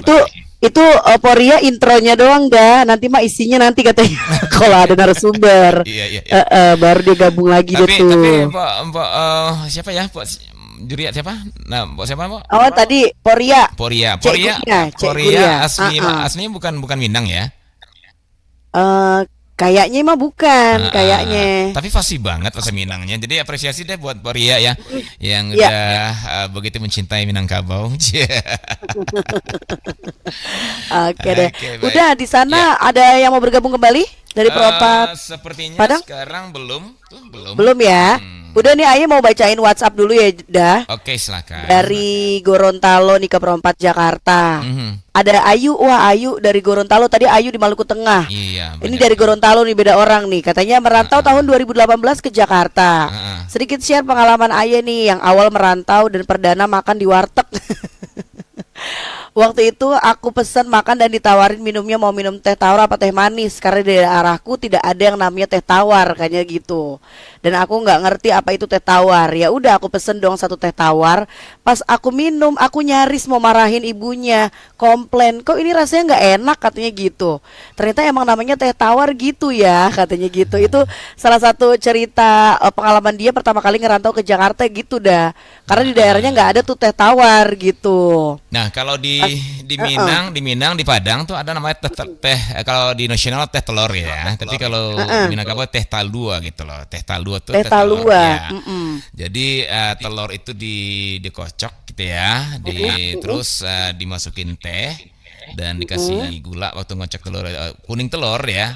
Itu Poria intronya doang dah. Nanti mah isinya nanti katanya kalau ada narasumber. Iya. Baru dia gabung lagi deh tuh. Tapi Mbak siapa ya? Mbak Juria siapa? Nah, Mbak siapa, Mbak? Oh, tadi Poria. Aslinya bukan Minang ya? Kayaknya mah bukan, kayaknya. Tapi fasih banget bahasa Minangnya. Jadi apresiasi deh buat Poria ya, yang udah begitu mencintai Minangkabau. Oke deh. Udah di sana ada yang mau bergabung kembali dari Pro4 sepertinya Padang? Sekarang belum. Belum ya. Udah nih Aye mau bacain WhatsApp dulu ya dah. Oke, silakan. Dari Gorontalo nih ke Pro4 Jakarta. Ada Ayu, wah Ayu dari Gorontalo, tadi Ayu di Maluku Tengah. Iya. Ini dari Gorontalo nih, beda orang nih. Katanya merantau tahun 2018 ke Jakarta. Sedikit share pengalaman Aye nih yang awal merantau dan perdana makan di warteg. Waktu itu aku pesan makan dan ditawarin minumnya mau minum teh tawar apa teh manis, karena di daerahku tidak ada yang namanya teh tawar kayaknya gitu. Dan aku nggak ngerti apa itu teh tawar. Ya udah aku pesen dong satu teh tawar. Pas aku minum aku nyaris mau marahin ibunya, komplain kok ini rasanya nggak enak katanya gitu. Ternyata emang namanya teh tawar gitu ya katanya gitu. Itu salah satu cerita pengalaman dia pertama kali ngerantau ke Jakarta gitu dah. Karena di daerahnya nggak ada tuh teh tawar gitu. Nah kalau di Minang di Padang tuh ada namanya teh kalau di nasional teh telur ya. Tapi kalau di Minangkabau teh talua gitu loh. Teh talua tuh teh talua ya. Jadi telur itu dikocok gitu ya. Terus dimasukin teh dan dikasih gula waktu ngocok telur kuning telur ya.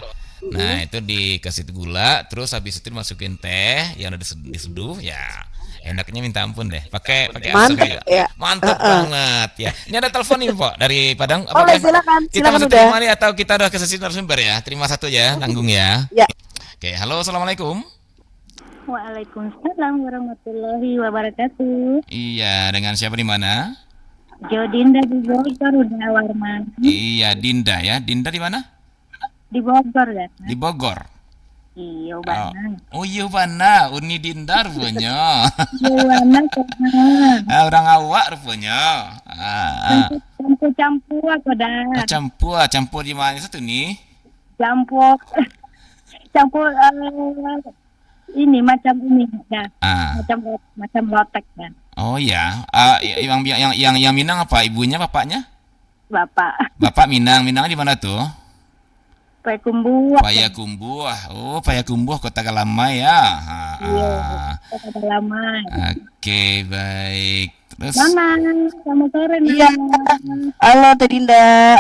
Nah itu dikasih gula, terus habis itu dimasukin teh yang udah diseduh ya. Enaknya minta ampun deh. Pakai mantap ya. Mantap banget ya. Ini ada telepon nih, Pak, dari Padang. Boleh, silakan. Kita masuk terima nih atau kita udah ke sesi narasumber ya? Terima satu ya, tanggung ya. Ya. Oke, halo, assalamualaikum. Waalaikumsalam warahmatullahi wabarakatuh. Iya, dengan siapa di mana? Jodinda di Bogor udah Warman. Iya, Dinda ya. Dinda di mana? Di Bogor ya. Di Bogor. Iya, Bana. Oh, iya Bana, Uni Dinda rupanya. Iya, Bana. Orang awak rupanya. Campur aku dah. Campur di mana satu nih? Campur ini macam ini ya. Macam lotek kan. Oh ya. Yang Minang apa? Ibunya, bapaknya? Bapak Minang di mana tuh? Payakumbuh. Oh, Payakumbuh Kota Kalamai ya. Iya, Kota Kalamai. Oke, baik. Terus selamat sore. Iya. Halo Teh Dinda.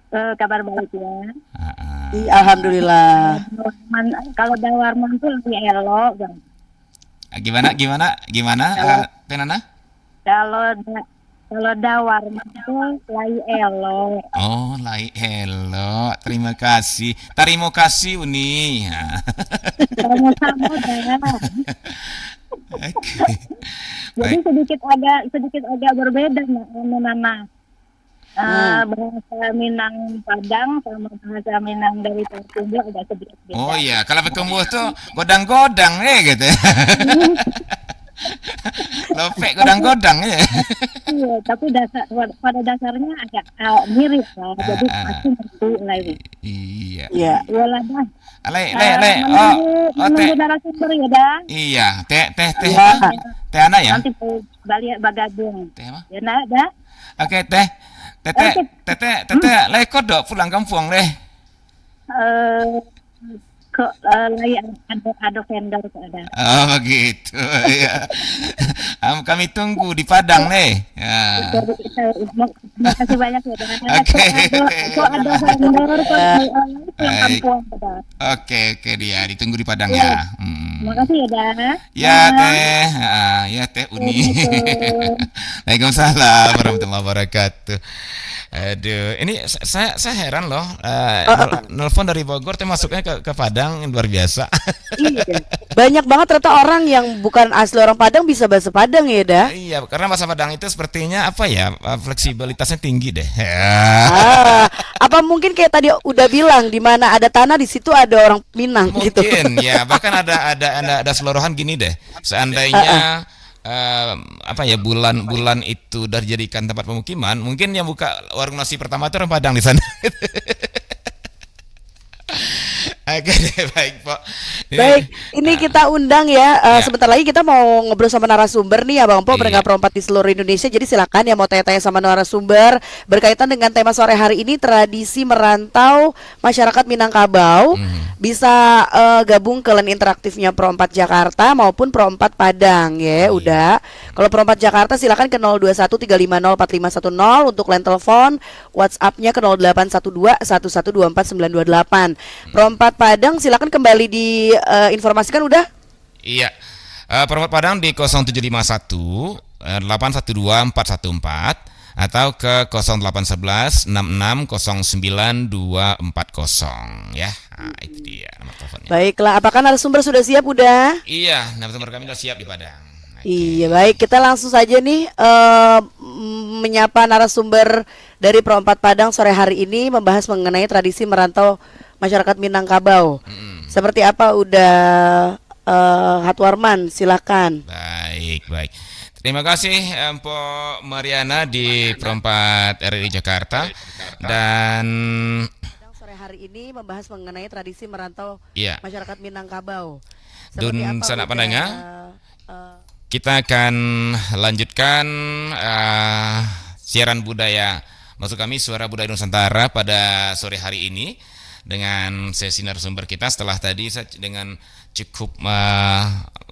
Kabar baik ya. Alhamdulillah. Kalau Dawarman tuh lebih elok. Gimana? Penana? Kalau Dawarman itu lai elok. Oh, lai elok. Terima kasih. Terima kasih Uni. Sama-sama dah. Jadi sedikit agak berbeda Nana. Bahasa Minang Padang sama bahasa Minang dari Payakumbuh agak sedikit beda. Oh iya, kalau Payakumbuh tuh godang-godang gitu. Lopek godang-godang ya. tapi pada dasarnya agak mirip lah. Jadi pasti ngerti lagi. Iya. Iya. Iyalah dah. Teh. Narasumber ya dah. Iya, teh Ya. teh Ana ya. Nanti balik bagabung. Teh apa? Ya nah dah. Oke, teh lekor dok pulang kampung leh. Kok lagi ada vendor ada. Oh begitu ya. Kami tunggu di Padang nih. Ya. Terima kasih banyak ya. Oke. Kok ada vendor pulang Baik. kampung ada. Oke dia ditunggu di Padang ya. Terima kasih ya dah. Ya teh, ya teh Uni. Waalaikumsalam warahmatullahi wabarakatuh. Aduh, ini saya heran loh. Nelfon dari Bogor, teh masuknya ke Padang, luar biasa. Iya. Banyak banget ternyata orang yang bukan asli orang Padang bisa bahasa Padang ya, dah. Iya, karena bahasa Padang itu sepertinya apa ya, fleksibilitasnya tinggi deh. Apa mungkin kayak tadi udah bilang di mana ada tanah di situ ada orang Minang gitu. Mungkin ya, bahkan ada seluruhan gini deh. Seandainya apa ya bulan itu udah dijadikan tempat pemukiman, mungkin yang buka warung nasi pertama itu orang Padang di sana. Oke deh, baik Pak. Baik, ini kita undang ya. Sebentar lagi kita mau ngobrol sama narasumber nih ya Bang Po, pendengar Pro 4 di seluruh Indonesia. Jadi silakan yang mau tanya-tanya sama narasumber berkaitan dengan tema sore hari ini, tradisi merantau masyarakat Minangkabau. Bisa gabung ke line interaktifnya Pro 4 Jakarta maupun Pro 4 Padang ya. Udah. Kalau Pro 4 Jakarta silakan ke 0213504510 untuk line telepon, WhatsApp-nya ke 081211249228. Pro 4 Padang silakan kembali diinformasikan udah? Iya. Pro 4 Padang di 0751 812 414 atau ke 0811 66099240 ya. Nah, itu dia nomor teleponnya. Baiklah, apakah narasumber sudah siap udah? Iya, narasumber kami sudah siap di Padang. Iya, baik, kita langsung saja nih menyapa narasumber dari Pro 4 Padang sore hari ini membahas mengenai tradisi merantau masyarakat Minangkabau. Seperti apa udah Hatwarman, silakan. Baik. Terima kasih Mpok Mariana di Pro 4 RRI Jakarta. Dan sore hari ini membahas mengenai tradisi merantau iya, masyarakat Minangkabau. Dun sanak pandanga. Kita akan lanjutkan siaran budaya maksud kami Suara Budaya Nusantara pada sore hari ini dengan sesi narasumber kita setelah tadi dengan cukup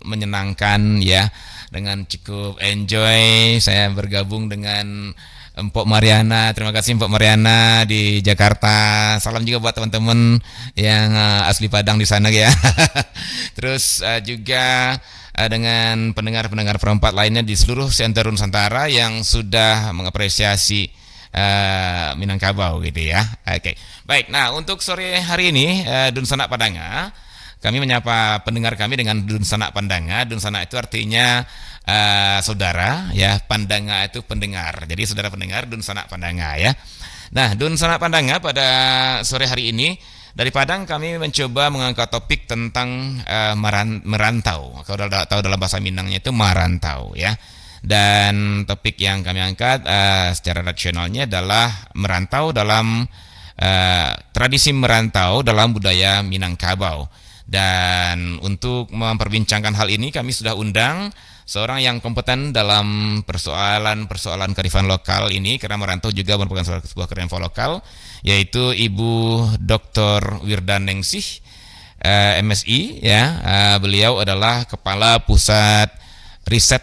menyenangkan ya, dengan cukup enjoy saya bergabung dengan Mpok Mariana. Terima kasih Mpok Mariana di Jakarta. Salam juga buat teman-teman yang asli Padang di sana ya. Terus juga dengan pendengar-pendengar Pro 4 lainnya di seluruh center Nusantara yang sudah mengapresiasi Minangkabau gitu ya. Oke. Baik, nah untuk sore hari ini Dun Sanak Pandanga, kami menyapa pendengar kami dengan Dun Sanak Pandanga. Dun Sanak itu artinya saudara ya, Pandanga itu pendengar. Jadi saudara pendengar Dun Sanak Pandanga ya. Nah, Dun Sanak Pandanga pada sore hari ini dari Padang kami mencoba mengangkat topik tentang merantau. Kalau tahu dalam bahasa Minangnya itu marantau ya. Dan topik yang kami angkat secara rasionalnya adalah merantau dalam tradisi merantau dalam budaya Minangkabau. Dan untuk memperbincangkan hal ini kami sudah undang seorang yang kompeten dalam persoalan kearifan lokal ini, karena merantau juga merupakan sebuah kearifan lokal, yaitu Ibu Dr. Wirdaningsih MSI ya. Beliau adalah Kepala Pusat Riset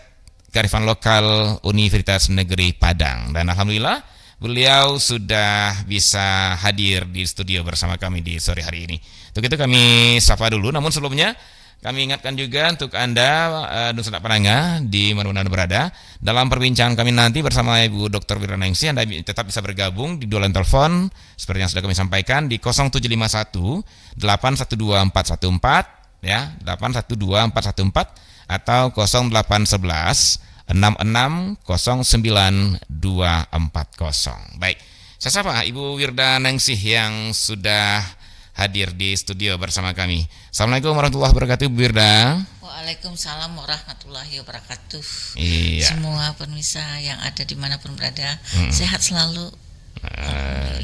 Kearifan Lokal Universitas Negeri Padang, dan alhamdulillah beliau sudah bisa hadir di studio bersama kami di sore hari ini. Untuk itu kami sapa dulu, namun sebelumnya kami ingatkan juga untuk Anda Dun Sanak Pandanga di mana-mana Anda berada, dalam perbincangan kami nanti bersama Ibu Dr. Wirdaningsih, Anda tetap bisa bergabung di dua line telepon seperti yang sudah kami sampaikan di 0751 812414 ya, 812414 atau 0811 66099240. Baik, saya sapa Ibu Wirdaningsih yang sudah hadir di studio bersama kami. Assalamualaikum warahmatullahi wabarakatuh, Bu Wirda. Waalaikumsalam warahmatullahi wabarakatuh. Iya. Semua pemirsa yang ada dimanapun berada, sehat selalu.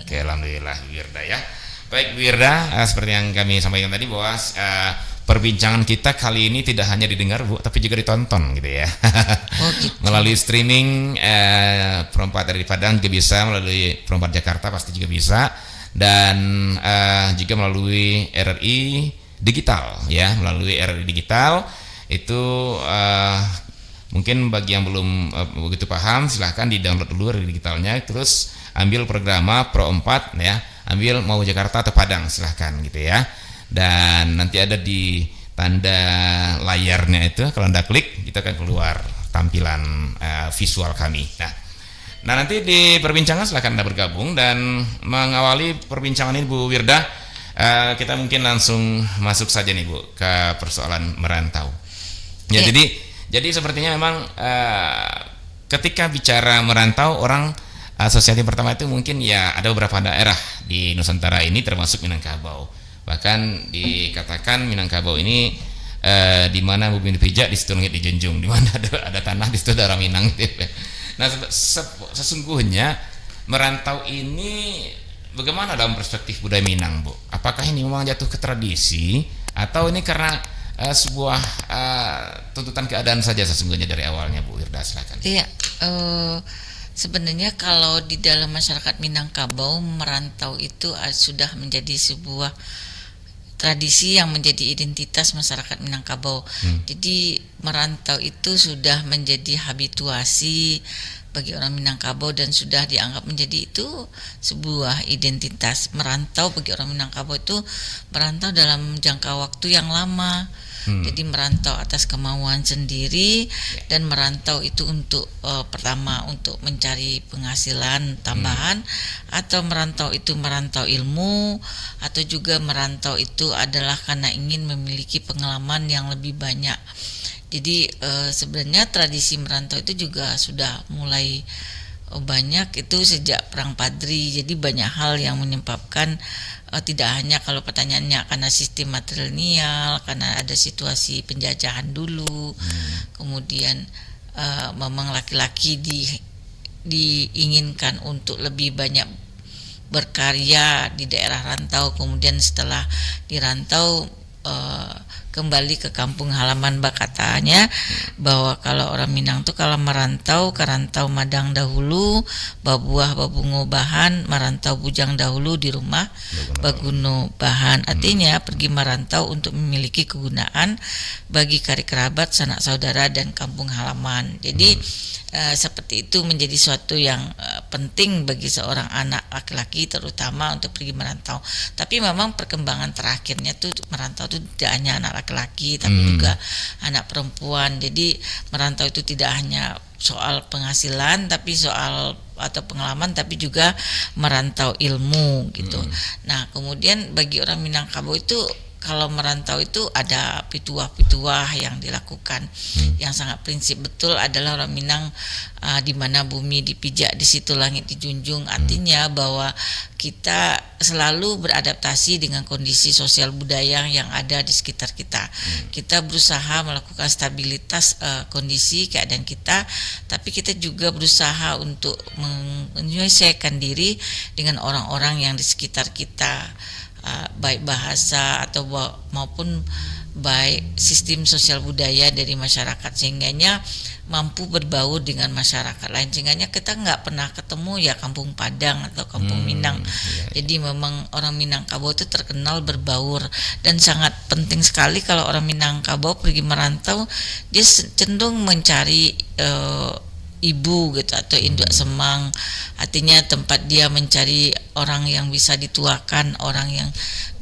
Oke, alhamdulillah Bu Wirda ya. Baik Bu Wirda, seperti yang kami sampaikan tadi bahwa perbincangan kita kali ini tidak hanya didengar Bu, tapi juga ditonton gitu ya. Oh, gitu. Melalui streaming Perempat dari Padang juga bisa, melalui Perempat Jakarta pasti juga bisa, dan juga melalui RRI Digital ya, melalui RRI Digital itu mungkin bagi yang belum begitu paham silahkan di-download dulu RRI Digitalnya, terus ambil programa Pro 4 ya, ambil mau Jakarta atau Padang silahkan gitu ya. Dan nanti ada di tanda layarnya itu, kalau Anda klik kita akan keluar tampilan visual kami. Nah nanti di perbincangan silahkan Anda bergabung, dan mengawali perbincangan ini Bu Wirda, kita mungkin langsung masuk saja nih Bu ke persoalan merantau. Ya, jadi sepertinya memang ketika bicara merantau, orang asosiasi pertama itu mungkin ya ada beberapa daerah di Nusantara ini termasuk Minangkabau. Bahkan dikatakan Minangkabau ini di mana bumi dipijak di situ langit dijunjung, di mana ada tanah di situ darah Minang gitu. Nah, sesungguhnya merantau ini bagaimana dalam perspektif budaya Minang, Bu? Apakah ini memang jatuh ke tradisi atau ini karena sebuah tuntutan keadaan saja sesungguhnya dari awalnya, Bu Wirda? Silakan. Iya, sebenarnya kalau di dalam masyarakat Minangkabau, merantau itu sudah menjadi sebuah tradisi yang menjadi identitas masyarakat Minangkabau. Jadi merantau itu sudah menjadi habituasi bagi orang Minangkabau dan sudah dianggap menjadi itu sebuah identitas. Merantau bagi orang Minangkabau itu merantau dalam jangka waktu yang lama. Jadi merantau atas kemauan sendiri, dan merantau itu untuk pertama untuk mencari penghasilan tambahan, atau merantau itu merantau ilmu, atau juga merantau itu adalah karena ingin memiliki pengalaman yang lebih banyak. Jadi sebenarnya tradisi merantau itu juga sudah mulai banyak itu sejak Perang Padri. Jadi banyak hal yang menyebabkan tidak hanya kalau pertanyaannya karena sistem matrilineal, karena ada situasi penjajahan dulu, kemudian memang laki-laki diinginkan untuk lebih banyak berkarya di daerah rantau, kemudian setelah dirantau kembali ke kampung halaman. Katanya bahwa kalau orang Minang tuh kalau merantau, kerantau madang dahulu, babuah babungo bahan, merantau bujang dahulu di rumah baguno bahan. Artinya pergi merantau untuk memiliki kegunaan bagi kari kerabat, sanak saudara, dan kampung halaman. Jadi seperti itu menjadi suatu yang penting bagi seorang anak laki-laki terutama untuk pergi merantau. Tapi memang perkembangan terakhirnya tuh merantau itu tidak hanya anak laki-laki tapi juga anak perempuan. Jadi merantau itu tidak hanya soal penghasilan tapi soal atau pengalaman, tapi juga merantau ilmu gitu. Nah, kemudian bagi orang Minangkabau itu kalau merantau itu ada pituah-pituah yang dilakukan. Yang sangat prinsip betul adalah orang Minang di mana bumi dipijak di situ langit dijunjung. Artinya bahwa kita selalu beradaptasi dengan kondisi sosial budaya yang ada di sekitar kita. Kita berusaha melakukan stabilitas kondisi keadaan kita, tapi kita juga berusaha untuk menyesuaikan diri dengan orang-orang yang di sekitar kita. Baik bahasa atau maupun baik sistem sosial budaya dari masyarakat, sehingganya mampu berbaur dengan masyarakat lain, sehingganya kita nggak pernah ketemu ya kampung Padang atau kampung Minang. Jadi memang orang Minangkabau itu terkenal berbaur, dan sangat penting sekali kalau orang Minangkabau pergi merantau, dia cenderung mencari ibu gitu atau induk semang, artinya tempat dia mencari orang yang bisa dituakan, orang yang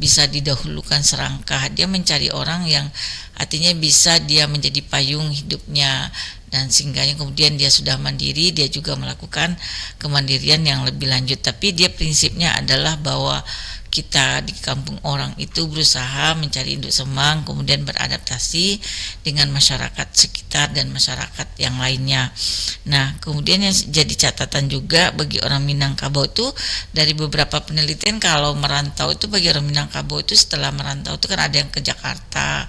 bisa didahulukan serangkah. Dia mencari orang yang artinya bisa dia menjadi payung hidupnya, dan sehingga kemudian dia sudah mandiri, dia juga melakukan kemandirian yang lebih lanjut. Tapi dia prinsipnya adalah bahwa kita di kampung orang itu berusaha mencari induk semang, kemudian beradaptasi dengan masyarakat sekitar dan masyarakat yang lainnya. Nah, kemudian yang jadi catatan juga bagi orang Minangkabau itu dari beberapa penelitian, kalau merantau itu bagi orang Minangkabau itu setelah merantau itu kan ada yang ke Jakarta,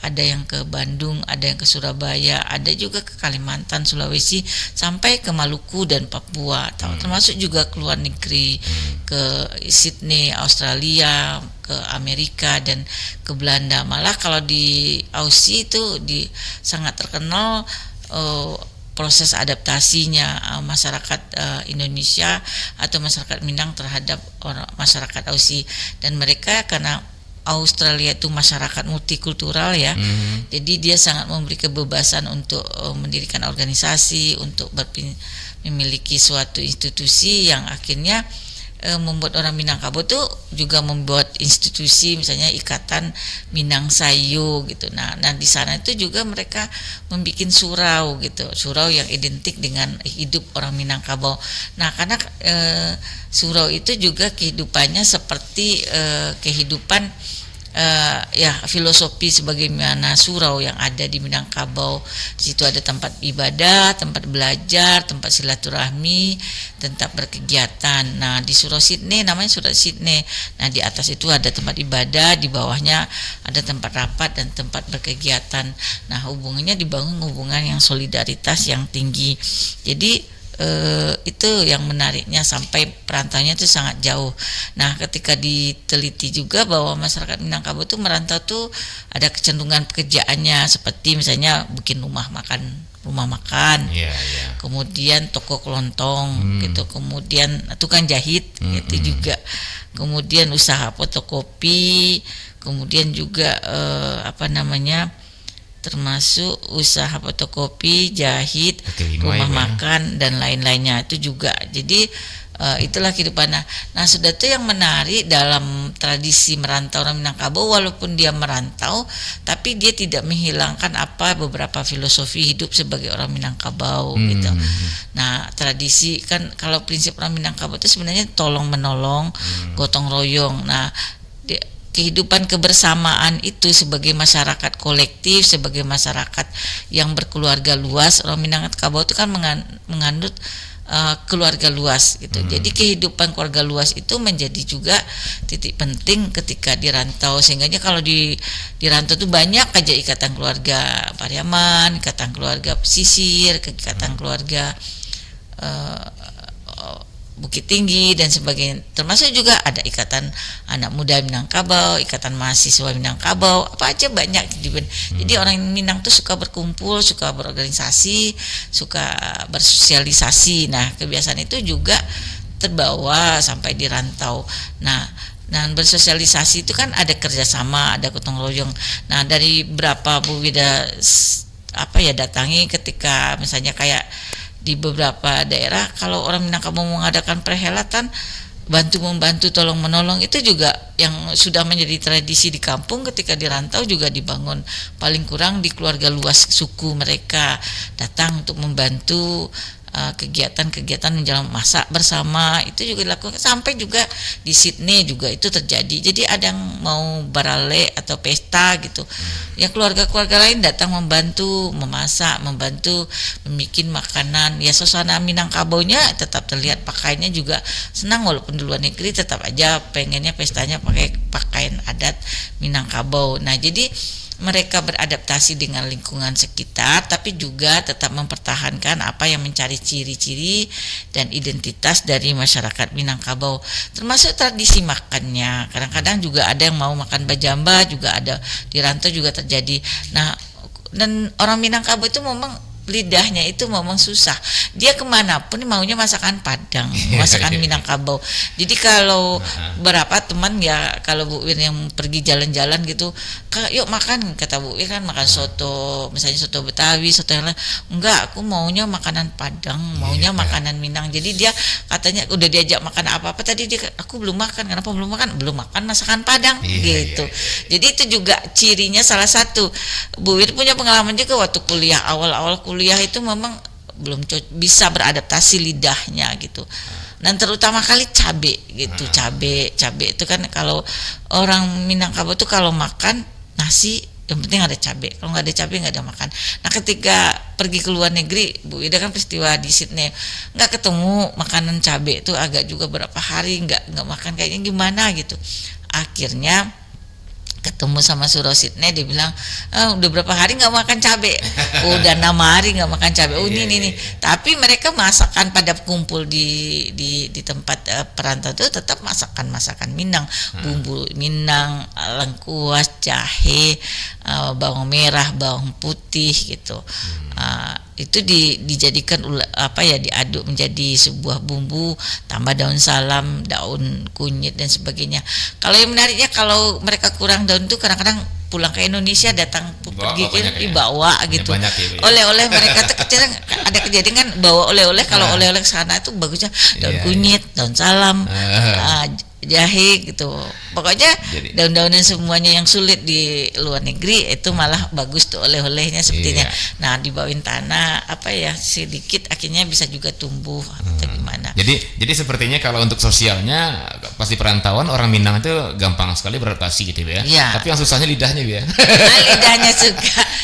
ada yang ke Bandung, ada yang ke Surabaya, ada juga ke Kalimantan, Sulawesi, sampai ke Maluku dan Papua, termasuk juga ke luar negeri, ke Sydney, Australia, ke Amerika dan ke Belanda. Malah kalau di Aussie itu sangat terkenal proses adaptasinya masyarakat Indonesia atau masyarakat Minang terhadap masyarakat Aussie, dan mereka karena Australia itu masyarakat multikultural ya, jadi dia sangat memberi kebebasan untuk mendirikan organisasi, untuk memiliki suatu institusi yang akhirnya membuat orang Minangkabau tuh juga membuat institusi, misalnya Ikatan Minang Sayu gitu. Nah di sana itu juga mereka membuat surau gitu, surau yang identik dengan hidup orang Minangkabau. Nah karena surau itu juga kehidupannya seperti kehidupan filosofi sebagaimana surau yang ada di Minangkabau. Di situ ada tempat ibadah, tempat belajar, tempat silaturahmi, tempat berkegiatan. Nah, di Surau Sydney namanya Surau Sydney. Nah, di atas itu ada tempat ibadah, di bawahnya ada tempat rapat dan tempat berkegiatan. Nah, hubungannya dibangun hubungan yang solidaritas yang tinggi. Jadi itu yang menariknya, sampai perantaunya itu sangat jauh. Nah ketika diteliti juga bahwa masyarakat Minangkabau itu merantau tuh ada kecenderungan pekerjaannya seperti misalnya bikin rumah makan, kemudian toko kelontong gitu, kemudian tukang jahit gitu juga, kemudian usaha fotokopi, kemudian juga termasuk usaha fotokopi, jahit, rumah makan dan lain-lainnya itu juga. Jadi itulah kehidupan. Nah sudah itu yang menarik dalam tradisi merantau orang Minangkabau, walaupun dia merantau tapi dia tidak menghilangkan beberapa filosofi hidup sebagai orang Minangkabau gitu. Nah tradisi kan, kalau prinsip orang Minangkabau itu sebenarnya tolong menolong, gotong royong. Nah kehidupan kebersamaan itu sebagai masyarakat kolektif, sebagai masyarakat yang berkeluarga luas, orang Minangkabau itu kan menganut keluarga luas gitu. Jadi kehidupan keluarga luas itu menjadi juga titik penting ketika dirantau, sehingga kalau dirantau itu banyak aja ikatan keluarga Pariaman, ikatan keluarga pesisir, ikatan keluarga Bukit Tinggi dan sebagainya, termasuk juga ada ikatan anak muda Minangkabau, ikatan mahasiswa Minangkabau, apa aja banyak. Jadi orang Minang tuh suka berkumpul, suka berorganisasi, suka bersosialisasi. Nah kebiasaan itu juga terbawa sampai di rantau. Nah bersosialisasi itu kan ada kerjasama, ada gotong royong. Nah dari berapa Bu Wida datangi ketika misalnya kayak di beberapa daerah, kalau orang Minangkabau mengadakan perhelatan, bantu-membantu, tolong-menolong, itu juga yang sudah menjadi tradisi di kampung. Ketika dirantau juga dibangun, paling kurang di keluarga luas suku mereka datang untuk membantu kegiatan-kegiatan menjelang masak bersama, itu juga dilakukan. Sampai juga di Sydney juga itu terjadi. Jadi ada yang mau barale atau pesta gitu, ya keluarga-keluarga lain datang membantu memasak, membantu membikin makanan. Ya suasana Minangkabaunya tetap terlihat, pakaiannya juga senang, walaupun di luar negeri tetap aja pengennya pestanya pakai pakaian adat Minangkabau. Nah jadi mereka beradaptasi dengan lingkungan sekitar, tapi juga tetap mempertahankan apa yang mencari ciri-ciri dan identitas dari masyarakat Minangkabau, termasuk tradisi makannya. Kadang-kadang juga ada yang mau makan bajamba, juga ada di rantau juga terjadi. Nah, dan orang Minangkabau itu memang lidahnya itu memang susah. Dia kemanapun maunya masakan Padang, masakan Minangkabau. Jadi kalau berapa teman ya, kalau Bu Wir yang pergi jalan-jalan gitu, yuk makan, kata Bu Wir kan makan soto, misalnya soto Betawi, soto yang lain. Enggak, aku maunya makanan Padang, maunya makanan Minang. Jadi dia katanya udah diajak makan apa-apa, tadi dia, aku belum makan. Kenapa belum makan? Belum makan masakan Padang gitu. Jadi itu juga cirinya salah satu. Bu Wir punya pengalaman juga waktu kuliah, awal-awal kuliah itu memang belum bisa beradaptasi lidahnya gitu. Dan terutama kali cabe gitu, cabe itu kan kalau orang Minangkabau tuh kalau makan nasi yang penting ada cabai. Kalau nggak ada cabai nggak ada makan. Nah ketika pergi ke luar negeri, Bu Ida kan peristiwa di Sydney, nggak ketemu makanan cabai itu agak juga berapa hari nggak makan, kayaknya gimana gitu. Akhirnya ketemu sama Surau Sydney, dia bilang udah berapa hari nggak makan cabai, udah 6 hari nggak makan cabai. Ini. Tapi mereka masakan pada kumpul di tempat perantau itu tetap masakan Minang, bumbu Minang, lengkuas, jahe, bawang merah, bawang putih gitu. Itu dijadikan diaduk menjadi sebuah bumbu, tambah daun salam, daun kunyit dan sebagainya. Kalau yang menariknya, kalau mereka kurang daun itu kadang-kadang pulang ke Indonesia, datang pergi dibawa gitu. Oleh-oleh mereka tuh kecil ada kejadian kan bawa oleh-oleh. Kalau oleh-oleh ke sana itu bagusnya daun kunyit, daun salam, jahe gitu. Pokoknya daun-daunan semuanya yang sulit di luar negeri itu malah bagus tuh oleh-olehnya sepertinya. Nah, dibawain tanah sedikit akhirnya bisa juga tumbuh atau gimana. Jadi sepertinya kalau untuk sosialnya pasti perantauan orang Minang itu gampang sekali beradaptasi gitu ya. Tapi yang susahnya lidahnya ya. Lidahnya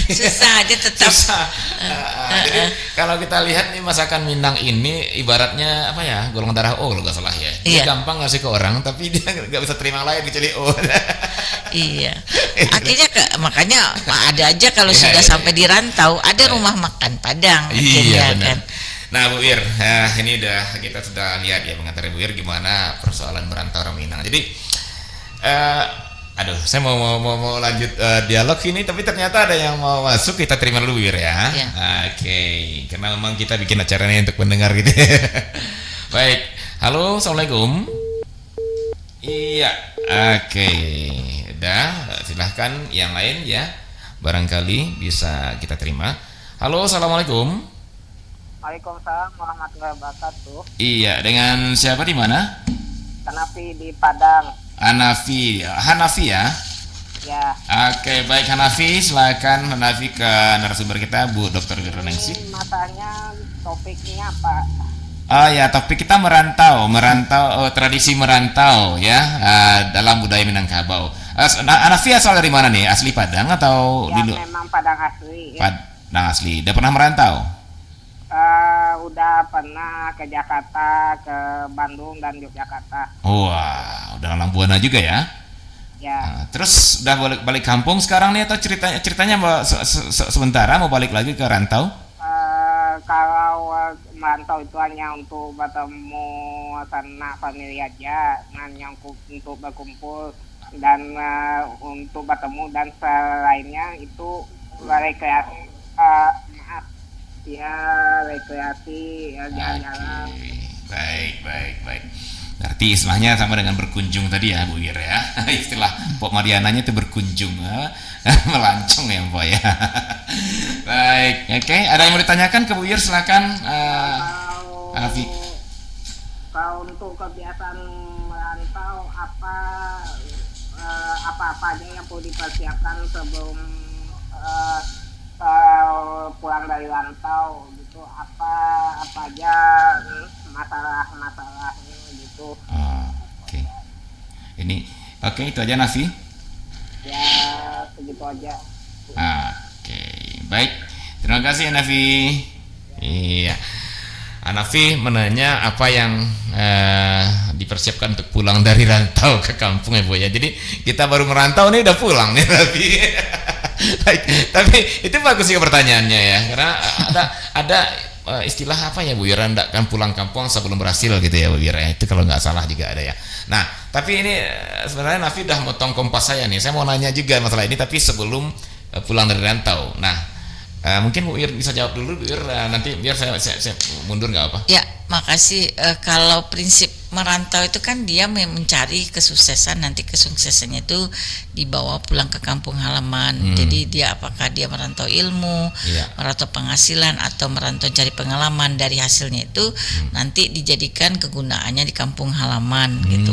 susah aja tetap. Jadi kalau kita lihat nih masakan Minang ini ibaratnya golongan darah O kalau nggak salah ya. Dia gampang ngasih ke orang tapi dia nggak bisa terima lain kecuali O. Iya. Akhirnya makanya ada aja kalau sudah sampai di rantau ada rumah makan Padang. Iya benar. Kan. Nah Bu Wir, ini kita sudah lihat ya mengantar Bu Wir gimana persoalan merantau orang Minang. Jadi saya mau lanjut dialog ini, tapi ternyata ada yang mau masuk, kita terima dulu Wir ya. Oke, karena memang kita bikin acara ini untuk pendengar gitu. Baik, halo, assalamualaikum. Iya, oke, udah, silahkan yang lain ya, barangkali bisa kita terima. Halo, assalamualaikum. Waalaikumsalam warahmatullahi wabarakatuh. Iya, dengan siapa di mana? Hanafi di Padang. Hanafi ya? Ya. Oke, baik Hanafi, silakan Hanafi ke narasumber kita Bu Dr. Gernengsih. Masanya topiknya apa? Ya, topik kita merantau, tradisi merantau ya, dalam budaya Minangkabau. Hanafi asal dari mana nih? Asli Padang atau memang Padang asli. Ya. Padang asli. Udah pernah merantau? Udah pernah ke Jakarta, ke Bandung dan Yogyakarta. Wah, udah alam buana juga ya? Ya. Terus udah balik kampung sekarang nih atau ceritanya mau sementara mau balik lagi ke rantau? Kalau merantau itu hanya untuk bertemu sanak famili aja, hanya untuk berkumpul dan untuk bertemu, dan selainnya itu rekreasi. Rekreasi, jalan-jalan. Baik. Berarti istilahnya sama dengan berkunjung tadi ya Bu Wir ya. Istilah Pok Mariananya itu berkunjung, melancong ya Pok ya. Baik, oke. Ada yang mau ditanyakan ke Bu Wir, silakan. Afi. Kalau untuk kebiasaan merantau apa aja yang perlu dipersiapkan sebelum pulang dari rantau gitu, apa aja masalahnya gitu. Oke. Ini itu aja Nafi. Ya segitu aja. Oke, baik. Terima kasih Nafi. Iya. Nafi menanya apa yang dipersiapkan untuk pulang dari rantau ke kampung ya Bu ya. Jadi kita baru merantau nih udah pulang nih Nafi. Tapi itu bagus juga pertanyaannya ya, karena ada istilah apa ya Bu Wira, kan pulang kampung sebelum berhasil gitu ya Bu Wira, itu kalau nggak salah juga ada ya. Nah tapi ini sebenarnya Nafi udah motong kompas saya nih, saya mau nanya juga masalah ini tapi sebelum pulang dari rantau. Nah mungkin Bu Wir bisa jawab dulu Bu Wir, nanti biar saya mundur nggak apa? Ya makasih. Kalau prinsip merantau itu kan dia mencari kesuksesan, nanti kesuksesannya itu dibawa pulang ke kampung halaman. Jadi dia apakah dia merantau ilmu, merantau penghasilan, atau merantau cari pengalaman, dari hasilnya itu nanti dijadikan kegunaannya di kampung halaman gitu.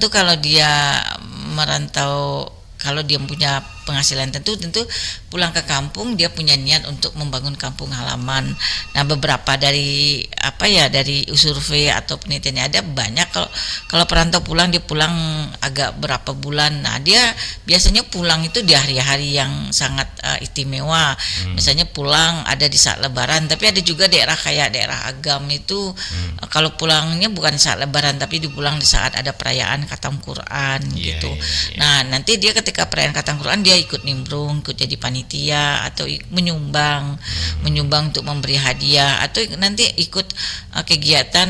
Kalau dia merantau, kalau dia punya penghasilan. Tentu pulang ke kampung dia punya niat untuk membangun kampung halaman. Nah, beberapa dari dari survei atau penelitiannya ada banyak kalau perantau pulang, dia pulang agak berapa bulan. Nah, dia biasanya pulang itu di hari-hari yang sangat istimewa. Misalnya pulang ada di saat Lebaran, tapi ada juga daerah kayak daerah Agam itu kalau pulangnya bukan saat Lebaran tapi dipulang di saat ada perayaan Khatam Quran gitu. Nah, nanti dia ketika perayaan Khatam Quran dia ikut nimbrung, ikut jadi panitia atau menyumbang untuk memberi hadiah, atau nanti ikut kegiatan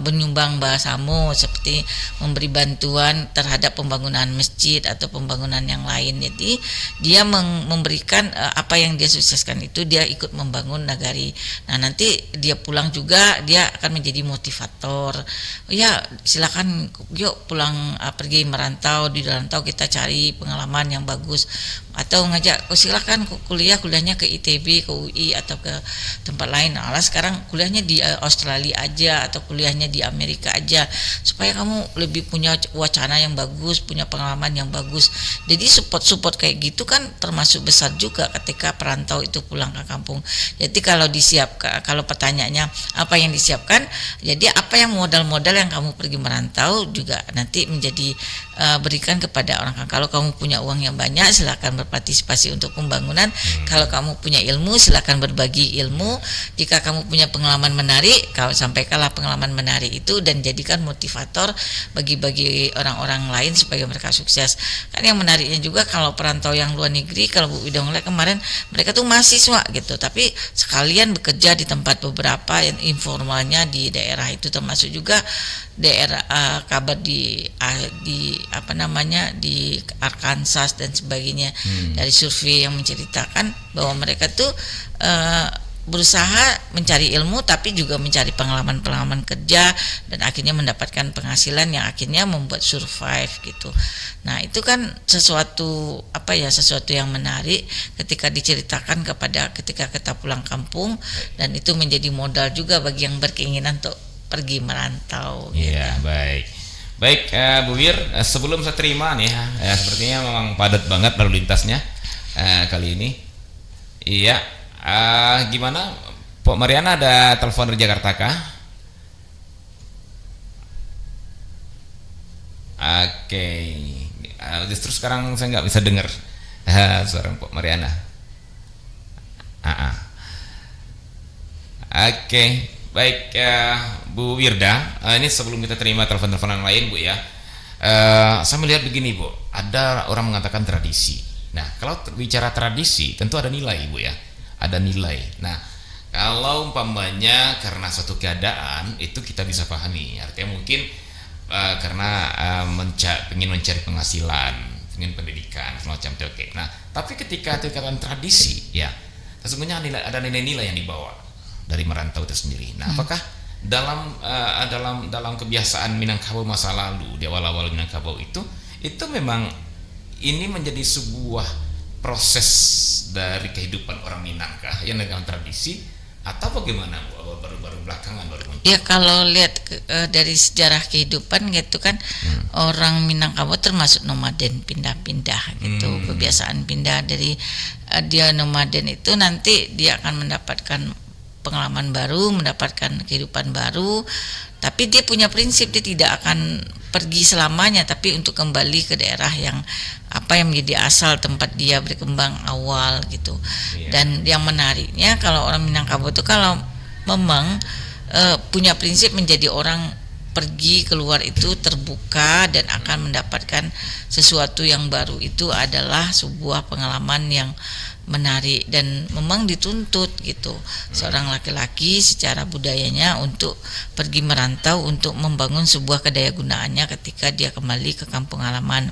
menyumbang bahasamu seperti memberi bantuan terhadap pembangunan masjid atau pembangunan yang lain. Jadi dia memberikan apa yang dia sukseskan itu dia ikut membangun nagari. Nah, nanti dia pulang juga dia akan menjadi motivator. Ya, silakan yuk pulang pergi merantau, di rantau kita cari pengalaman yang bagus, atau ngajak silakan kuliahnya ke ITB, ke UI atau ke tempat lain. Nah, sekarang kuliahnya di Australia aja atau kuliahnya di Amerika aja supaya kamu lebih punya wacana yang bagus, punya pengalaman yang bagus. Jadi support kayak gitu kan termasuk besar juga ketika perantau itu pulang ke kampung. Jadi kalau pertanyaannya apa yang disiapkan, jadi apa yang modal-modal yang kamu pergi merantau juga nanti menjadi berikan kepada orang. Kalau kamu punya uang yang banyak silakan berpartisipasi untuk pembangunan. Kalau kamu punya ilmu silakan berbagi ilmu. Jika kamu punya pengalaman menarik, kau sampaikanlah pengalaman menarik itu dan jadikan motivator bagi orang-orang lain supaya mereka sukses. Kan yang menariknya juga kalau perantau yang luar negeri, kalau Bu Widong lihat kemarin mereka tuh mahasiswa gitu, tapi sekalian bekerja di tempat beberapa yang informalnya di daerah itu, termasuk juga daerah kabar di Arkansas dan sebagainya. Dari survei yang menceritakan bahwa mereka tuh berusaha mencari ilmu tapi juga mencari pengalaman kerja dan akhirnya mendapatkan penghasilan yang akhirnya membuat survive gitu. Nah, itu kan sesuatu yang menarik ketika diceritakan ketika kita pulang kampung, dan itu menjadi modal juga bagi yang berkeinginan untuk pergi merantau. Iya, baik Bu Wir, sebelum saya terima nih sepertinya memang padat banget lalu lintasnya kali ini. Iya, gimana Pok Mariana, ada telepon dari Jakarta kah? Oke. Justru sekarang saya nggak bisa dengar suara Pok Mariana. Oke. Baik, Bu Wirda, ini sebelum kita terima telepon-teleponan lain Bu ya, saya melihat begini Bu, ada orang mengatakan tradisi. Nah, kalau bicara tradisi tentu ada nilai Bu ya, ada nilai. Nah, kalau umpamanya karena suatu keadaan itu kita bisa pahami, artinya mungkin karena ingin mencari penghasilan, ingin pendidikan semacam itu, oke. Nah, tapi ketika dikatakan tradisi ya, sesungguhnya ada nilai-nilai yang dibawa dari merantau itu sendiri. Nah, apakah dalam kebiasaan Minangkabau masa lalu, di awal-awal Minangkabau itu memang ini menjadi sebuah proses dari kehidupan orang Minangkah yang dengan tradisi, atau bagaimana Bu? Baru belakangan baru muncul? Ya, kalau lihat dari sejarah kehidupan gitu kan, orang Minangkabau termasuk nomaden, pindah-pindah gitu, kebiasaan pindah. Dari dia nomaden itu nanti dia akan mendapatkan pengalaman baru, mendapatkan kehidupan baru, tapi dia punya prinsip, dia tidak akan pergi selamanya, tapi untuk kembali ke daerah yang menjadi asal tempat dia berkembang awal gitu. Dan yang menariknya kalau orang Minangkabau itu kalau memang punya prinsip menjadi orang pergi keluar itu terbuka dan akan mendapatkan sesuatu yang baru, itu adalah sebuah pengalaman yang menarik dan memang dituntut gitu seorang laki-laki secara budayanya untuk pergi merantau untuk membangun sebuah kedaya gunaannya ketika dia kembali ke kampung halaman.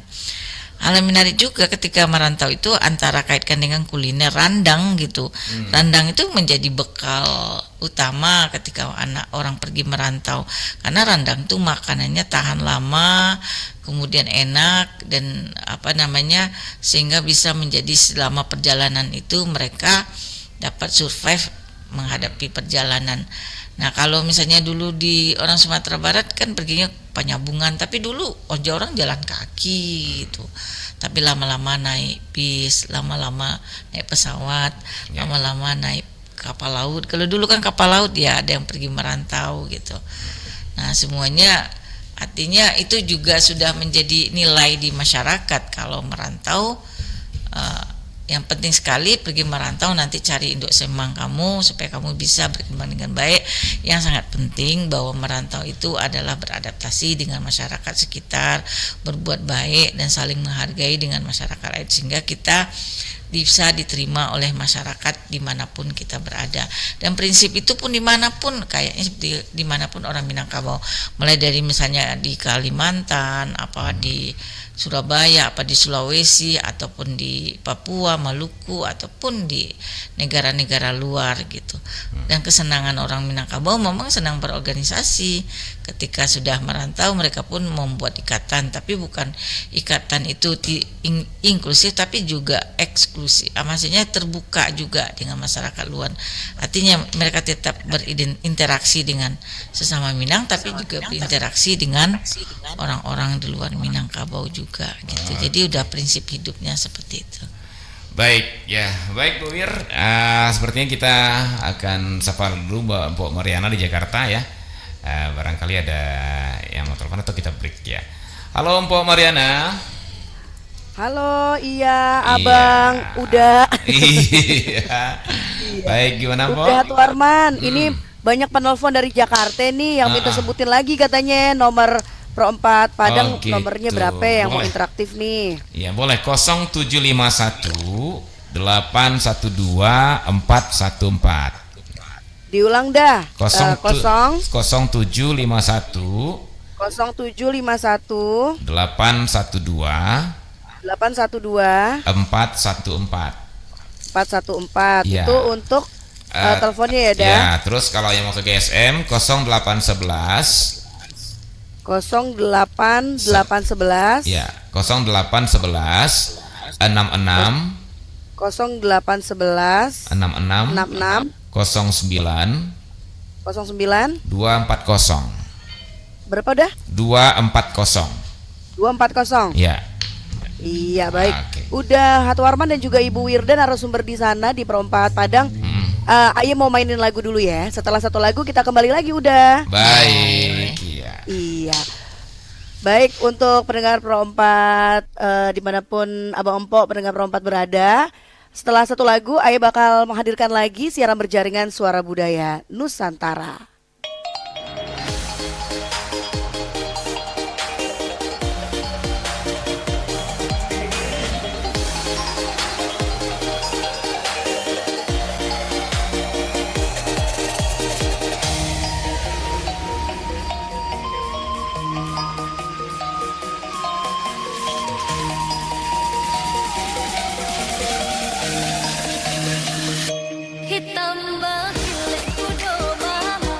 Hal yang menarik juga ketika merantau itu antara kaitkan dengan kuliner, randang gitu. Randang itu menjadi bekal utama ketika orang pergi merantau, karena randang itu makanannya tahan lama, kemudian enak dan sehingga bisa menjadi selama perjalanan itu mereka dapat survive menghadapi perjalanan. Nah, kalau misalnya dulu di orang Sumatera Barat kan perginya penyambungan, tapi dulu orang jalan kaki gitu. tapi lama-lama naik bis, lama-lama naik pesawat, lama-lama naik kapal laut. Kalau dulu kan kapal laut ya ada yang pergi merantau gitu. Nah semuanya artinya itu juga sudah menjadi nilai di masyarakat. Kalau merantau yang penting sekali pergi merantau, nanti cari induk semang kamu supaya kamu bisa berkembang dengan baik. Yang sangat penting bahwa merantau itu adalah beradaptasi dengan masyarakat sekitar, berbuat baik dan saling menghargai dengan masyarakat lain sehingga kita bisa diterima oleh masyarakat dimanapun kita berada. Dan prinsip itu pun dimanapun, kayaknya seperti dimanapun orang Minangkabau, mulai dari misalnya di Kalimantan, apa di Surabaya, apa di Sulawesi, ataupun di Papua, Maluku, ataupun di negara-negara luar gitu. Dan kesenangan orang Minangkabau memang senang berorganisasi. Ketika sudah merantau mereka pun membuat ikatan, tapi bukan ikatan itu inklusif tapi juga eksklusif. Maksudnya terbuka juga dengan masyarakat luar. Artinya mereka tetap berinteraksi dengan sesama Minang tapi juga berinteraksi dengan orang-orang di luar Minangkabau juga gitu. Jadi udah prinsip hidupnya seperti itu. Baik, ya, baik Bu Wir. Sepertinya kita akan sapa dulu Mbak Mariana di Jakarta ya. Barangkali ada yang mau telepon atau kita break ya. Halo Mbak Mariana. Halo, iya Abang, udah. Iya. Baik, gimana Mbak? Udah tuh Arman, ini banyak penelpon dari Jakarta nih yang minta sebutin lagi katanya nomor Pro 4 Padang, gitu. nomornya berapa yang mau Boleh. interaktif nih? Iya boleh 0751 812 414. Diulang dah. 0751 0751 812 812 414. 414 Ya. itu untuk teleponnya ya dah. Ya, terus kalau yang mau ke GSM 0811 08811 ya 0811 66 0811 66 09 09 240. berapa dah? 240. 240. Ya. Iya baik. Udah Hatu Arman dan juga Ibu Wirda narasumber di sana di Pro 4 Padang. Ayo mau mainin lagu dulu ya. Setelah satu lagu kita kembali lagi udah. Baik. Iya. Baik untuk pendengar Pro 4 dimanapun Abang Empok pendengar Pro 4 berada. Setelah satu lagu Ayah bakal menghadirkan lagi siaran berjaringan Suara Budaya Nusantara. Hitam bahile kudo mama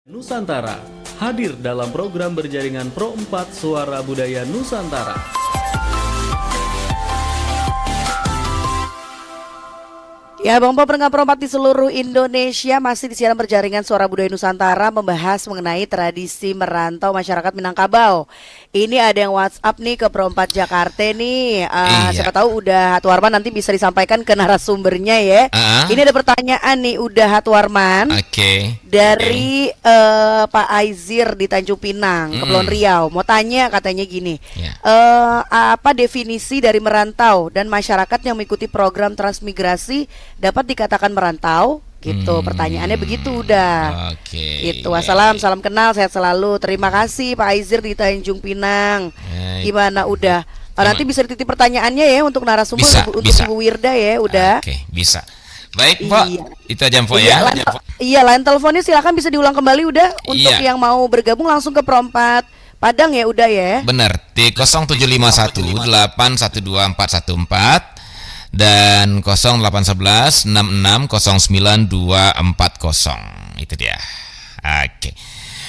Nusantara hadir dalam program berjaringan Pro 4 Suara Budaya Nusantara. Ya, Bang Po, pendengar Pro 4 di seluruh Indonesia masih di siaran berjaringan Suara Budaya Nusantara membahas mengenai tradisi merantau masyarakat Minangkabau. Ini ada yang WhatsApp nih ke Pro 4 Jakarta nih. Siapa tahu udah Hatu Warman nanti bisa disampaikan ke narasumbernya ya. Ini ada pertanyaan nih udah Hatu Warman. Dari Pak Aizir di Tanjung Pinang, Kepulauan Riau. Mau tanya katanya gini. Apa definisi dari merantau dan masyarakat yang mengikuti program transmigrasi dapat dikatakan merantau? Gitu, pertanyaannya begitu udah. Gitu, salam kenal, sehat selalu. Terima kasih Pak Aizir di Tanjung Pinang. Gimana udah? Nanti bisa dititip pertanyaannya ya untuk narasumber untuk Ibu Wirda ya, udah. Bisa. Baik, Pak. Itu aja, Pak ya. Iya, line teleponnya silakan bisa diulang kembali udah. Untuk yang mau bergabung langsung ke Pro 4 Padang ya udah ya. Benar, di 0751 812 414 dan 0811 6609 240. Itu dia. Oke.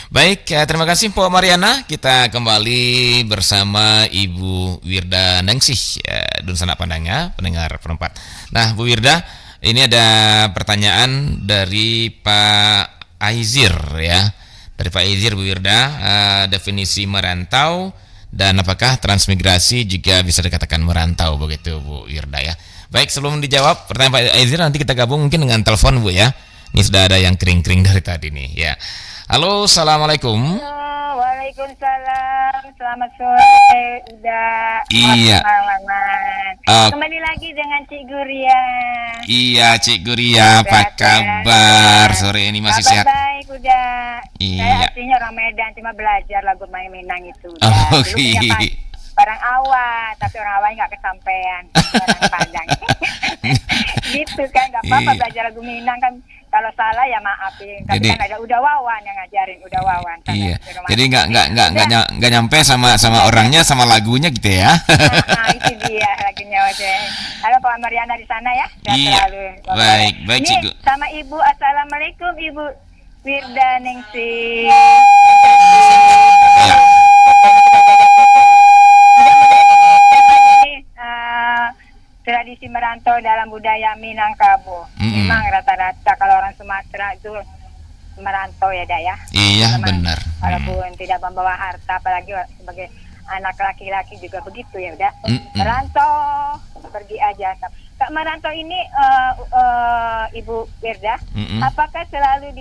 Baik, terima kasih Pak Mariana. Kita kembali bersama Ibu Wirda Ningsih, Dun Sanak Pandangnya, pendengar perempat. Nah, Bu Wirda, ini ada pertanyaan dari Pak Aizir ya. Dari Pak Aizir, Bu Wirda, definisi merantau dan apakah transmigrasi juga bisa dikatakan merantau begitu Bu Wirda ya. Baik, sebelum dijawab pertanyaan Pak Aizir, nanti kita gabung mungkin dengan telepon Bu ya. Ini sudah ada yang kering-kering dari tadi nih ya. Halo, assalamualaikum. Halo, waalaikumsalam. Selamat sore. Udah. Iya. Kembali lagi dengan Cik Guria. Iya, Cik Guria, apa kabar? Sore ini masih sehat? Baik, udah. Iya. Saya aslinya orang Medan, cuma belajar lagu main Minang itu. Oh, Barang awal, tapi orang awal nggak kesampean. Orang Padang. Gitu kan, nggak apa-apa belajar lagu Minang kan. Kalau salah ya maafin. Tapi kan ada Udah Wawan yang ngajarin, Udah Wawan. Iya. Jadi nggak nyampe sama orangnya, sama lagunya gitu ya. Itu dia lagunya. Halo Pak Mariana di sana ya. Iya. Baik, Ini sama Ibu, assalamualaikum Ibu Wirda Ningsih. Tradisi merantau dalam budaya Minangkabau. Memang rata-rata kalau orang Sumatera itu merantau ya, Dak ya. Iya, benar. Walaupun tidak membawa harta, apalagi sebagai anak laki-laki juga begitu ya, udah. Merantau, pergi aja. Kak, merantau ini Ibu Wirda, apakah selalu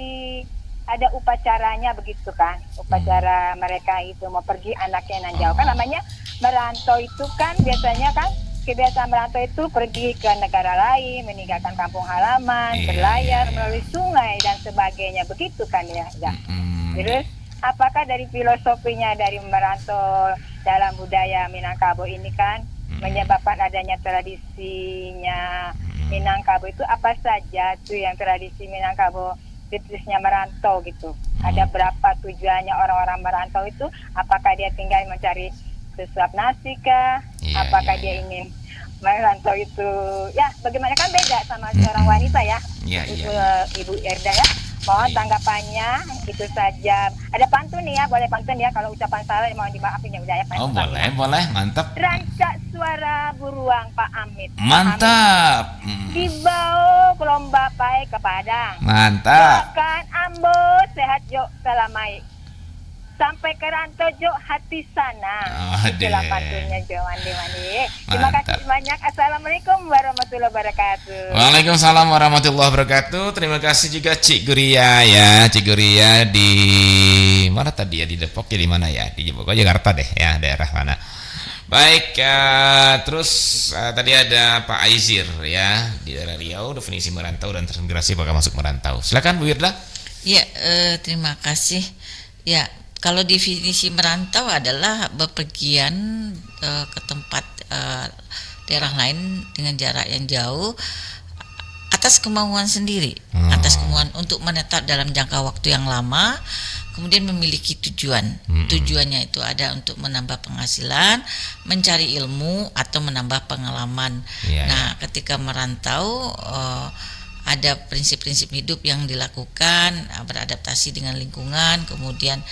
ada upacaranya begitu kan? Upacara mereka itu mau pergi anaknya nan jauh kan, namanya merantau itu kan biasanya kan kebiasaan merantau itu pergi ke negara lain, meninggalkan kampung halaman, berlayar melalui sungai dan sebagainya, begitu kan ya. Terus apakah dari filosofinya dari merantau dalam budaya Minangkabau ini kan menyebabkan adanya tradisinya Minangkabau itu apa saja tuh yang tradisi Minangkabau tradisinya merantau gitu? Ada berapa tujuannya orang-orang merantau itu? Apakah dia tinggal mencari sesuap nasi kah? Apakah dia ingin merantau itu ya bagaimana, kan beda sama seorang wanita ya. Ibu Erda ya. Mohon tanggapannya itu saja. Ada pantun nih ya, boleh pantun ya, kalau ucapan salah mohon dimaafin ya udah ya. Oh boleh, mantap. Rancak suara buruang Pak Amit. Mantap. Dibau kelomba pai ke Padang. Mantap. Doakan ambo sehat jo selamai. Sampai ke rantau jo hati sana. Itulah pantunnya jo mandi. Terima kasih banyak. Assalamualaikum warahmatullahi wabarakatuh. Waalaikumsalam warahmatullahi wabarakatuh. Terima kasih juga Cik Guria ya. Cik Guria di mana tadi ya, di Depok ya, di mana ya? Di Jakarta deh ya, daerah mana. Baik, terus tadi ada Pak Aizir ya di daerah Riau, definisi merantau dan transmigrasi apakah masuk merantau. Silakan Bu Wirda. Ya, terima kasih. Ya, kalau definisi merantau adalah bepergian ke tempat daerah lain dengan jarak yang jauh atas kemauan sendiri, atas kemauan untuk menetap dalam jangka waktu yang lama, kemudian memiliki tujuan. Tujuannya itu ada untuk menambah penghasilan, mencari ilmu atau menambah pengalaman. Nah, ketika merantau ada prinsip-prinsip hidup yang dilakukan, beradaptasi dengan lingkungan, kemudian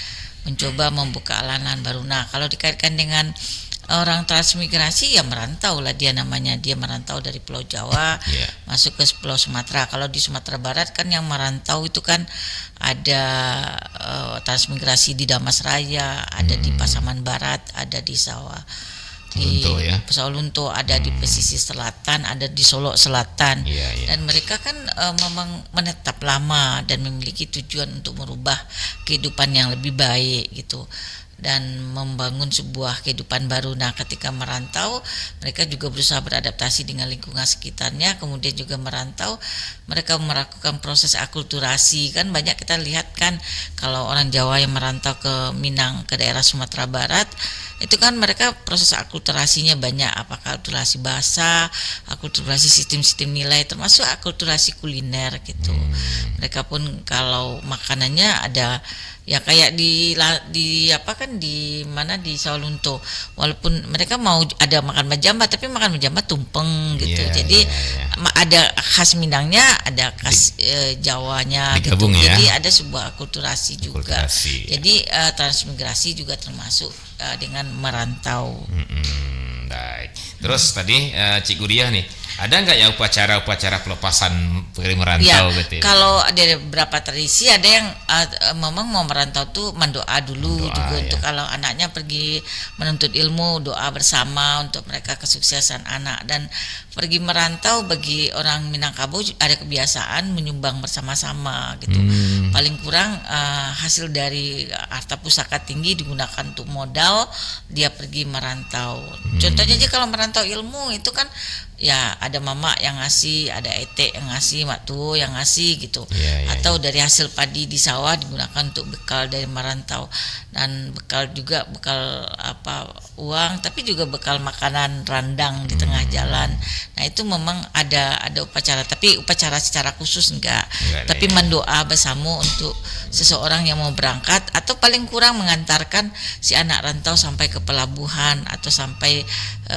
mencoba membuka lahan baru. Nah, kalau dikaitkan dengan orang transmigrasi ya merantau lah dia namanya, dia merantau dari Pulau Jawa masuk ke Pulau Sumatera. Kalau di Sumatera Barat kan yang merantau itu kan ada transmigrasi di Damas Raya, ada di Pasaman Barat, ada di Sawalunto, ada di pesisir selatan, ada di Solo Selatan. Dan mereka kan memang menetap lama dan memiliki tujuan untuk merubah kehidupan yang lebih baik gitu, dan membangun sebuah kehidupan baru. Nah, ketika merantau, mereka juga berusaha beradaptasi dengan lingkungan sekitarnya. Kemudian juga merantau, mereka melakukan proses akulturasi. Kan banyak kita lihat kan, kalau orang Jawa yang merantau ke Minang, ke daerah Sumatera Barat, itu kan mereka proses akulturasinya banyak, apakah akulturasi bahasa, akulturasi sistem-sistem nilai, termasuk akulturasi kuliner gitu. Mereka pun kalau makanannya ada ya kayak di Sawalunto, walaupun mereka mau ada makan majamba tapi makan majamba tumpeng gitu. Jadi ada khas Minangnya, ada khas Jawanya gitu. Jadi ada sebuah akulturasi juga. Jadi transmigrasi juga termasuk dengan merantau. Baik. Terus tadi Cik Gudiah nih, ada nggak ya upacara-upacara pelepasan merantau gitu? Kalau ada beberapa tradisi, ada yang memang mau merantau tuh mendoa dulu juga untuk kalau anaknya pergi menuntut ilmu, doa bersama untuk mereka kesuksesan anak. Dan pergi merantau bagi orang Minangkabau ada kebiasaan menyumbang bersama-sama gitu. Paling kurang hasil dari harta pusaka tinggi digunakan untuk modal dia pergi merantau. Contohnya aja kalau merantau ilmu itu kan ya ada mama yang ngasih, ada ete yang ngasih, mak tuh yang ngasih gitu. Atau dari hasil padi di sawah digunakan untuk bekal dari merantau, dan bekal juga bekal uang, tapi juga bekal makanan randang di tengah jalan. Nah, itu memang ada upacara, tapi upacara secara khusus enggak. Tapi mendoa bersama untuk seseorang yang mau berangkat, atau paling kurang mengantarkan si anak rantau sampai ke pelabuhan atau sampai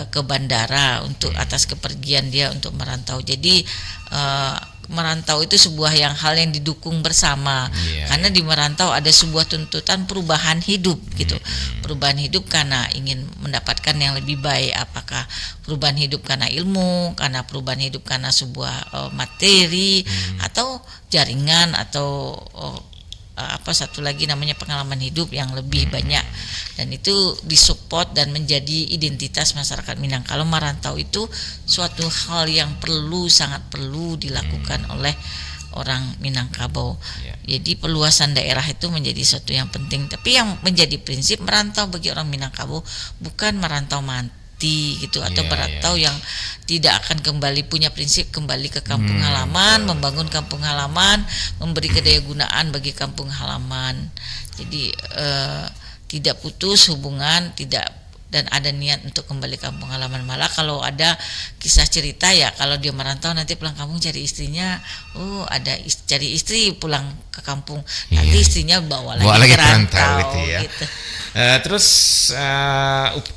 ke bandara untuk atas kepergian dia untuk merantau. Jadi merantau itu sebuah hal yang didukung bersama, karena di merantau ada sebuah tuntutan perubahan hidup gitu. Perubahan hidup karena ingin mendapatkan yang lebih baik, apakah perubahan hidup karena ilmu, karena perubahan hidup karena sebuah materi atau jaringan, atau satu lagi namanya pengalaman hidup yang lebih banyak, dan itu disupport dan menjadi identitas masyarakat Minang. Kalau merantau itu suatu hal yang sangat perlu dilakukan oleh orang Minangkabau. Jadi perluasan daerah itu menjadi suatu yang penting, tapi yang menjadi prinsip merantau bagi orang Minangkabau bukan merantau gitu, atau merantau yang tidak akan kembali, punya prinsip kembali ke kampung halaman, membangun kampung halaman, memberi kedayagunaan bagi kampung halaman. Jadi tidak putus hubungan, dan ada niat untuk kembali kampung halaman. Malah kalau ada kisah cerita ya, kalau dia merantau nanti pulang kampung cari istrinya, cari istri pulang ke kampung, nanti istrinya bawa lagi ke rantau gitu ya. Gitu. Terus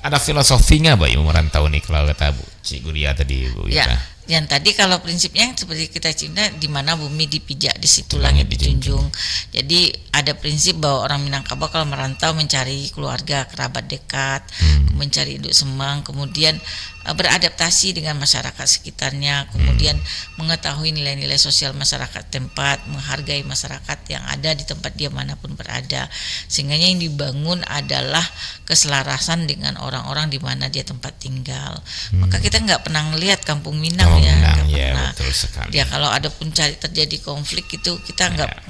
ada filosofinya Mbak Ibu merantau nih kalau kata Bu Cik Gudiah tadi, Bu Ita? Yang tadi kalau prinsipnya seperti kita cinta, di mana bumi dipijak di situ langit dijunjung. Jadi ada prinsip bahwa orang Minangkabau kalau merantau mencari keluarga, kerabat dekat, mencari induk semang, kemudian beradaptasi dengan masyarakat sekitarnya, kemudian mengetahui nilai-nilai sosial masyarakat tempat, menghargai masyarakat yang ada di tempat dia manapun berada, sehingga yang dibangun adalah keselarasan dengan orang-orang di mana dia tempat tinggal. Maka kita nggak pernah melihat kampung Minang betul sekali. Ya kalau ada pun terjadi konflik itu kita nggak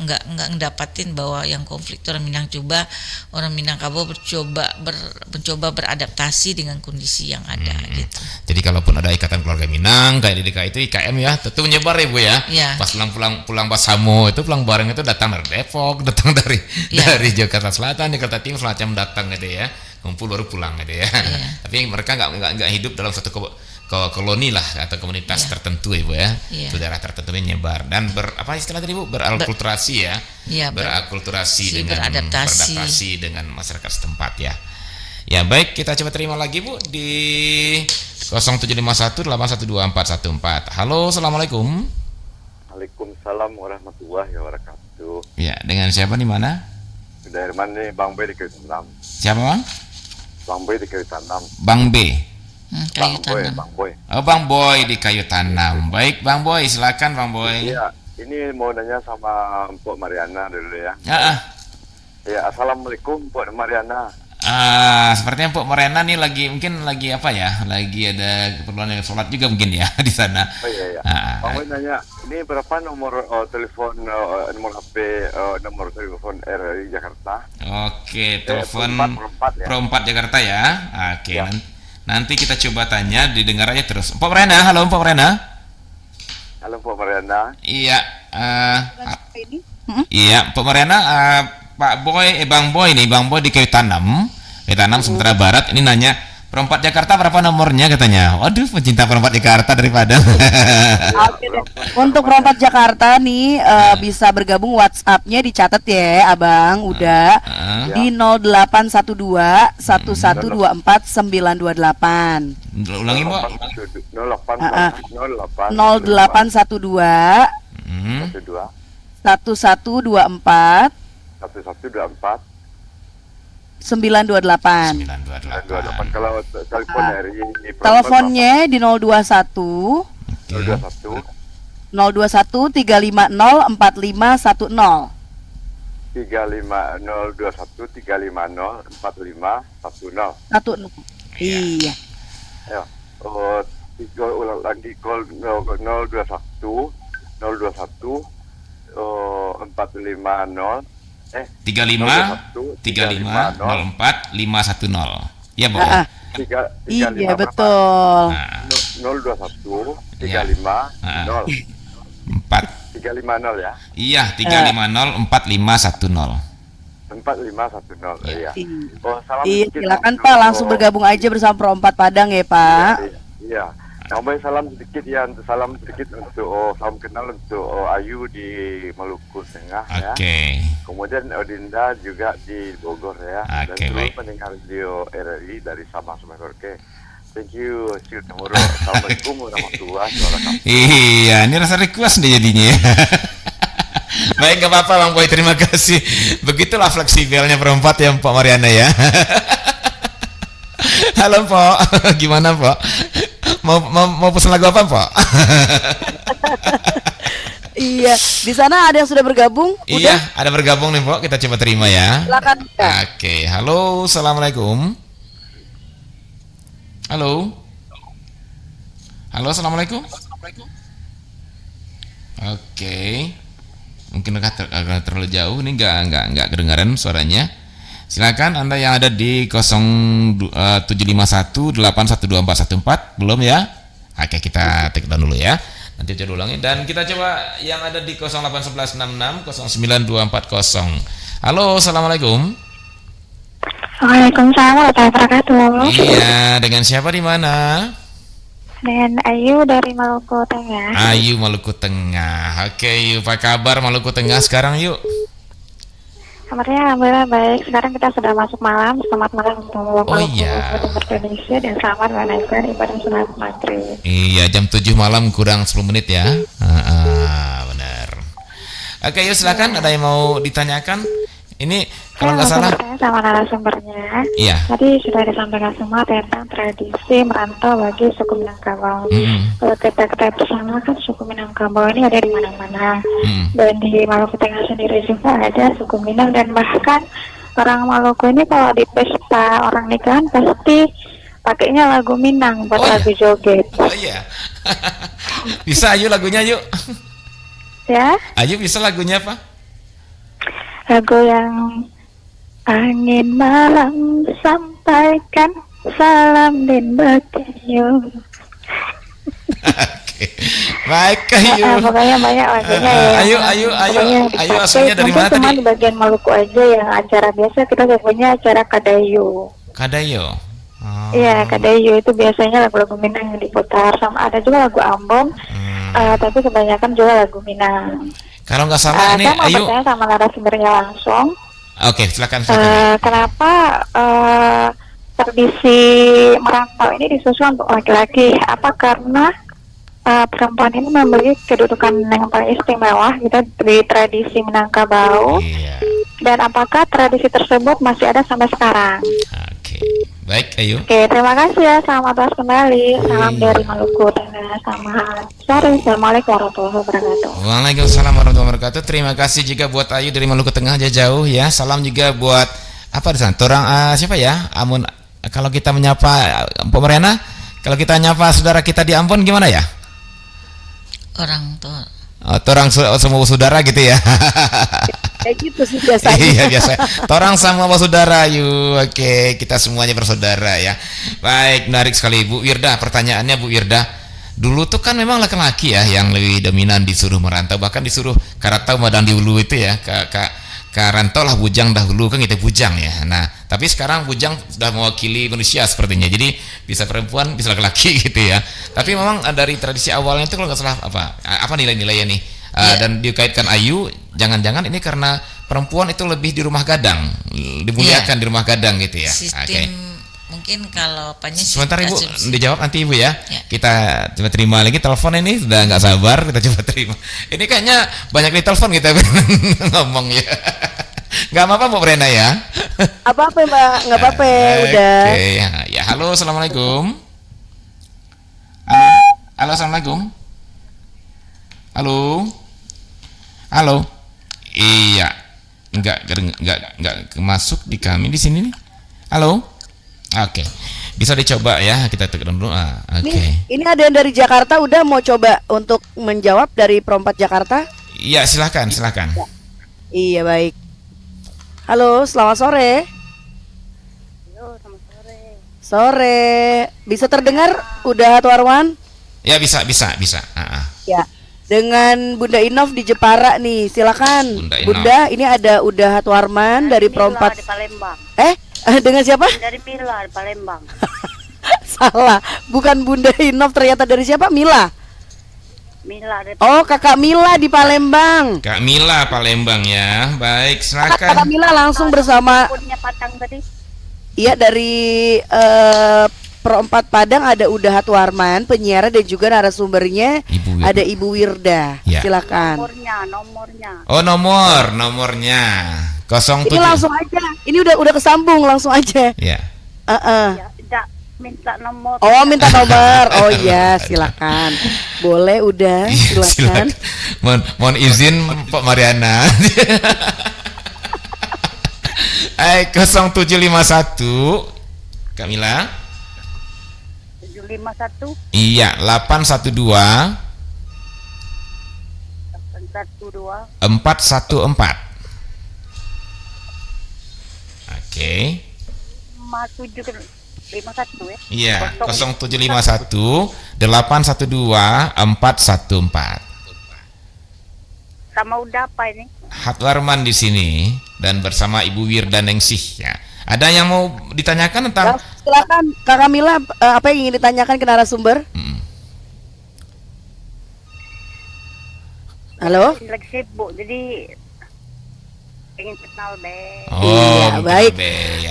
ngedapatin bahwa yang konflik itu orang Minang. Orang Minangkabau mencoba beradaptasi dengan kondisi yang ada gitu. Jadi kalaupun ada ikatan keluarga Minang kayak di DKI itu IKM ya, tentu menyebar ya Bu ya. Pas pulang Basamo itu pulang bareng itu datang dari Depok, datang dari Jakarta Selatan, Jakarta Timur semacam datang gitu ya, kumpul baru pulang gitu ya. Tapi mereka nggak hidup dalam satu koloni lah atau komunitas tertentu ya Bu ya. Itu daerah tertentu menyebar dan istilah tadi Bu, berakulturasi ya. Berakulturasi dengan beradaptasi dengan masyarakat setempat ya. Ya baik, kita coba terima lagi Bu di 0751812414. Halo, assalamualaikum. Waalaikumsalam warahmatullahi wabarakatuh. Ya, dengan siapa di mana? Dari mana nih, Bang Boy di Kayu Tanam. Siapa Bang? Bang Boy di Kayu Tanam. Bang B. Bang Boy. Oh, Bang Boy di Kayu Tanam. Baik, Bang Boy, silakan Bang Boy. Iya, ini mau nanya sama Mpok Mariana dulu ya. Ya, assalamualaikum Mpok Mariana. Sepertinya Mpok Mariana nih mungkin lagi apa ya? Lagi ada keperluan sholat juga mungkin ya di sana. Oh iya. Bang Boy nanya, ini berapa nomor telepon, nomor HP, nomor telepon RRI Jakarta? Oke, telepon Pro 4 Jakarta ya. Oke, nanti kita coba tanya, didengar aja terus. Mpok Mariana, halo Mpok Mariana. Halo Mpok Mariana. Iya. Iya, Mpok Mariana. Pak Boy, Bang Boy nih, Bang Boy di Kayu Tanam Sumatera Barat. Ini nanya Perempat Jakarta berapa nomornya katanya. Waduh, pecinta Perempat Jakarta dari Padang. Untuk Perempat Jakarta nih bisa bergabung, WhatsApp-nya dicatat ya, Abang. Udah di 0812 1124 928. Ulangi, Mbak. 0812 1124 928. Kalau telepon dari teleponnya di 021 350 4510 Iya. Ya. Ulang lagi call 021 450 35 04 510. Ya, Bu. Iya, betul. 021 35 0 4 350 ya. Iya, 350 4510. 4510. Iya. Iya, silakan Pak, langsung bergabung aja bersama Perempat Padang ya, Pak. Iya. Namanya salam sedikit salam kenal untuk Ayu di Maluku Tengah ya. Kemudian Odinda juga di Bogor ya. Dan seluruh pendengar radio RRI dari Sabang sampai Merauke. Thank you, see you tomorrow. Assalamualaikum warahmatullahi wabarakatuh. Iya, ini rasa request nih jadinya. Baik, gak apa-apa Bang Boy, terima kasih. Begitulah fleksibelnya Perempat ya Pak Mariana ya. Halo Pak, gimana Pak? Mau pesan lagu apa Pak? Iya, di sana ada yang sudah bergabung? Iya, ada bergabung nih Pak, kita coba terima ya. Silakan. Oke, halo, assalamualaikum. Halo, assalamualaikum. Oke, mungkin agak terlalu jauh nih, nggak kedengaran suaranya. Silakan Anda yang ada di 0751 812414 belum ya? Oke, kita take down dulu ya. Nanti coba ulangi dan kita coba yang ada di 081166 092440. Halo, assalamualaikum. Waalaikumsalam warahmatullahi wabarakatuh. Iya, dengan siapa di mana? Dengan Ayu dari Maluku Tengah. Ayu Maluku Tengah. Oke, yuk, apa kabar Maluku Tengah sekarang yuk? Kabarnya alhamdulillah baik. Sekarang kita sudah masuk malam. Selamat malam untuk Indonesia dan selamat menunaikan ibadah sunat maghrib. Iya, jam 7 malam kurang 10 menit ya. Benar. Oke, yuk silakan. Ada yang mau ditanyakan? Ini kalau nggak salah. Saya sama narasumbernya. Iya. Tadi sudah disampaikan semua tentang tradisi merantau bagi suku Minangkabau. Kalau kita ketahui bersama kan suku Minangkabau ini ada di mana-mana. Dan di Maluku Tengah sendiri juga ada suku Minang, dan bahkan orang Maluku ini kalau di pesta orang nikahan pasti pakainya lagu Minang buat lagu joget. Oh iya. Bisa Ayu lagunya yuk. Ya. Ayu bisa lagunya apa? Lagu yang angin malam sampaikan salam din bakayu. Baik Ayu. Pokoknya banyak lagunya ya. Ayu asalnya dari mana tadi? Cuma di bagian Maluku aja yang acara biasa kita punya acara Kadayu. Kadayu. Iya, Kadayu itu biasanya lagu-lagu Minang yang diputar, sama ada juga lagu Ambon. Tapi kebanyakan juga lagu Minang. Kalau nggak salah ini Ayu. Saya sama narasumbernya langsung. Oke, silakan. Kenapa tradisi merantau ini disusun untuk laki-laki? Apa karena perempuan ini memiliki kedudukan yang paling istimewa gitu di tradisi Minangkabau. Dan apakah tradisi tersebut masih ada sampai sekarang? Baik, Ayu. Oke, terima kasih ya. Selamat bahas kembali. Salam dari Maluku Tengah. Selamat sore. Assalamualaikum warahmatullahi wabarakatuh. Waalaikumsalam warahmatullahi wabarakatuh. Terima kasih juga buat Ayu dari Maluku Tengah jauh ya. Salam juga buat apa di sana? Orang siapa ya? Amun, kalau kita menyapa Mbak Mariana, kalau kita nyapa saudara kita di Ambon gimana ya? Orang tua. Torang semua saudara gitu ya. Kayak gitu sih biasanya. Iya biasa. Torang sama saudara yuk. Oke, kita semuanya bersaudara ya. Baik, menarik sekali Bu Wirda. Pertanyaannya Bu Wirda. Dulu tuh kan memang laki-laki ya yang lebih dominan disuruh merantau, bahkan disuruh karatau madang di ulu itu ya. Karantau lah bujang dahulu kan kita bujang ya. Nah, tapi sekarang bujang sudah mewakili manusia sepertinya. Jadi bisa perempuan, bisa laki-laki gitu ya. Tapi memang dari tradisi awalnya itu kalau nggak salah apa nilai-nilainya nih? Dan dikaitkan Ayu, jangan-jangan ini karena perempuan itu lebih di rumah gadang, dimuliakan di rumah gadang gitu ya. Sistem mungkin kalau sebentar Ibu dijawab nanti Ibu ya. Kita coba terima lagi telepon ini, sudah nggak sabar kita coba terima. Ini kayaknya banyak di telepon kita ngomong ya. Nggak apa-apa Mbak Brenda ya. Apa-apa Mbak, nggak apa-apa udah. Oke ya, halo assalamualaikum. Halo assalamualaikum. Halo. Iya. Enggak masuk di kami di sini nih. Halo. Oke. Bisa dicoba ya, kita tekan dulu. Oke. Ini ada yang dari Jakarta udah mau coba untuk menjawab dari Perompat Jakarta? Iya, silakan. Iya, baik. Halo, selamat sore. Halo, selamat sore. Sore. Bisa terdengar udah Tuarwan? Ya, bisa. Ya. Dengan Bunda Inov di Jepara nih, silakan. Bunda, ini ada Uda Hatwarman dari Perompat di Palembang. Dengan siapa? Dari Mila di Palembang. Salah, bukan Bunda Inov, ternyata dari siapa? Mila. Mila dari Oh, Kakak Mila di Palembang. Kak Mila Palembang ya. Baik, silakan. Kakak Mila langsung bersama. Padang tadi. Iya, dari Perompat Padang ada Uda Hatwarman, penyiar dan juga narasumbernya ada Ibu Wirda. Ya. Silakan. Nomornya. Oh, nomornya 07. Ini langsung aja. Ini udah kesambung, langsung aja. Ya. Ya, minta nomor. Oh, minta nomor. Oh iya, silakan. Boleh udah, silakan. Mohon izin Pak Mariana. 0751 Kamila. 751. Iya, 812 414. Oke. 5751 ya. Iya, 0751 812 414. Sama udah apa ini? Hatwarman di sini dan bersama Ibu Wirda Ningsih ya. Ada yang mau ditanyakan tentang? Silakan Kak Kamila, apa yang ingin ditanyakan ke narasumber? Halo? Lagi sibuk, jadi ingin kenal be. Iya, baik.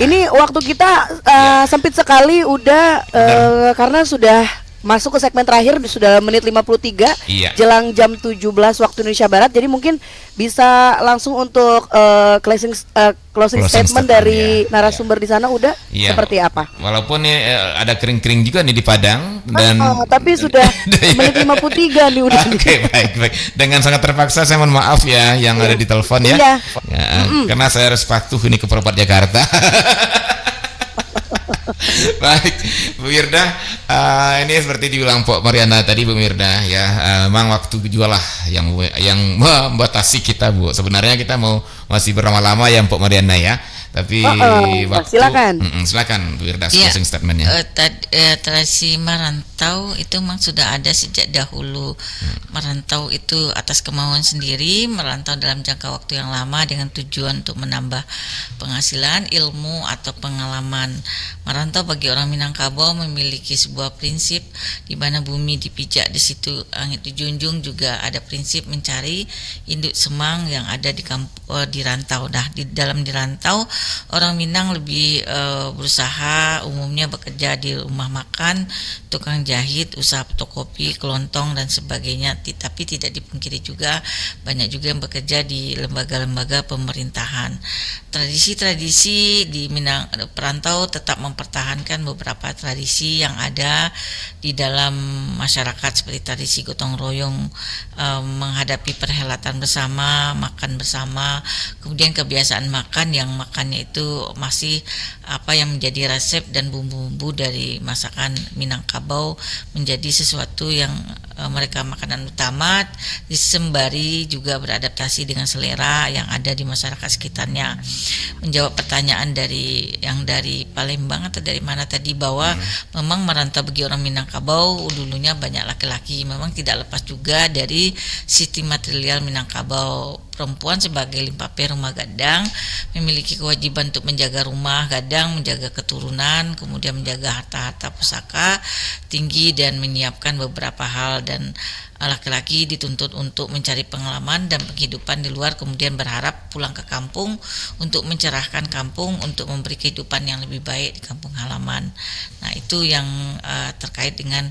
Ini waktu kita sempit sekali udah karena sudah masuk ke segmen terakhir, sudah menit 53 jelang jam 17 waktu Indonesia Barat. Jadi mungkin bisa langsung untuk closing statement dari narasumber di sana udah seperti apa? Walaupun ada kering-kering juga nih di Padang dan tapi sudah menit 53 nih udah. Oke, baik. Dengan sangat terpaksa saya mohon maaf ya yang ada di telepon ya. Karena saya harus patuh ini ke Perompat Jakarta. Baik, Bu Wirda, ini seperti diulang Pak Mariana tadi Bu Wirda ya, memang waktu jual lah yang membatasi kita Bu. Sebenarnya kita mau masih berlama-lama ya Pak Mariana ya, tapi waktu silakan Bu Wirda closing statementnya. Tradisi merantau itu memang sudah ada sejak dahulu. Merantau itu atas kemauan sendiri, merantau dalam jangka waktu yang lama dengan tujuan untuk menambah penghasilan, ilmu atau pengalaman. Merantau bagi orang Minangkabau memiliki sebuah prinsip di mana bumi dipijak, di situ langit dijunjung, juga ada prinsip mencari induk semang yang ada di rantau. Nah, di rantau orang Minang lebih berusaha umumnya bekerja di rumah makan, tukang jahit, usaha fotokopi, kelontong dan sebagainya. Tapi tidak dipungkiri juga banyak juga yang bekerja di lembaga-lembaga pemerintahan. Tradisi-tradisi di Minang perantau tetap mempertahankan beberapa tradisi yang ada di dalam masyarakat seperti tradisi gotong royong, menghadapi perhelatan bersama, makan bersama, kemudian kebiasaan makan yang makannya itu masih apa yang menjadi resep dan bumbu-bumbu dari masakan Minangkabau menjadi sesuatu yang mereka makanan utama, disembari juga beradaptasi dengan selera yang ada di masyarakat sekitarnya. Menjawab pertanyaan dari Palembang atau dari mana tadi, bahwa memang merantau bagi orang Minangkabau dulunya banyak laki-laki, memang tidak lepas juga dari sistem material Minangkabau. Perempuan sebagai limpape rumah gadang memiliki kewajiban untuk menjaga rumah gadang, menjaga keturunan, kemudian menjaga harta-harta pusaka tinggi dan menyiapkan beberapa hal, dan laki-laki dituntut untuk mencari pengalaman dan penghidupan di luar, kemudian berharap pulang ke kampung untuk mencerahkan kampung, untuk memberi kehidupan yang lebih baik di kampung halaman. Nah, itu yang terkait dengan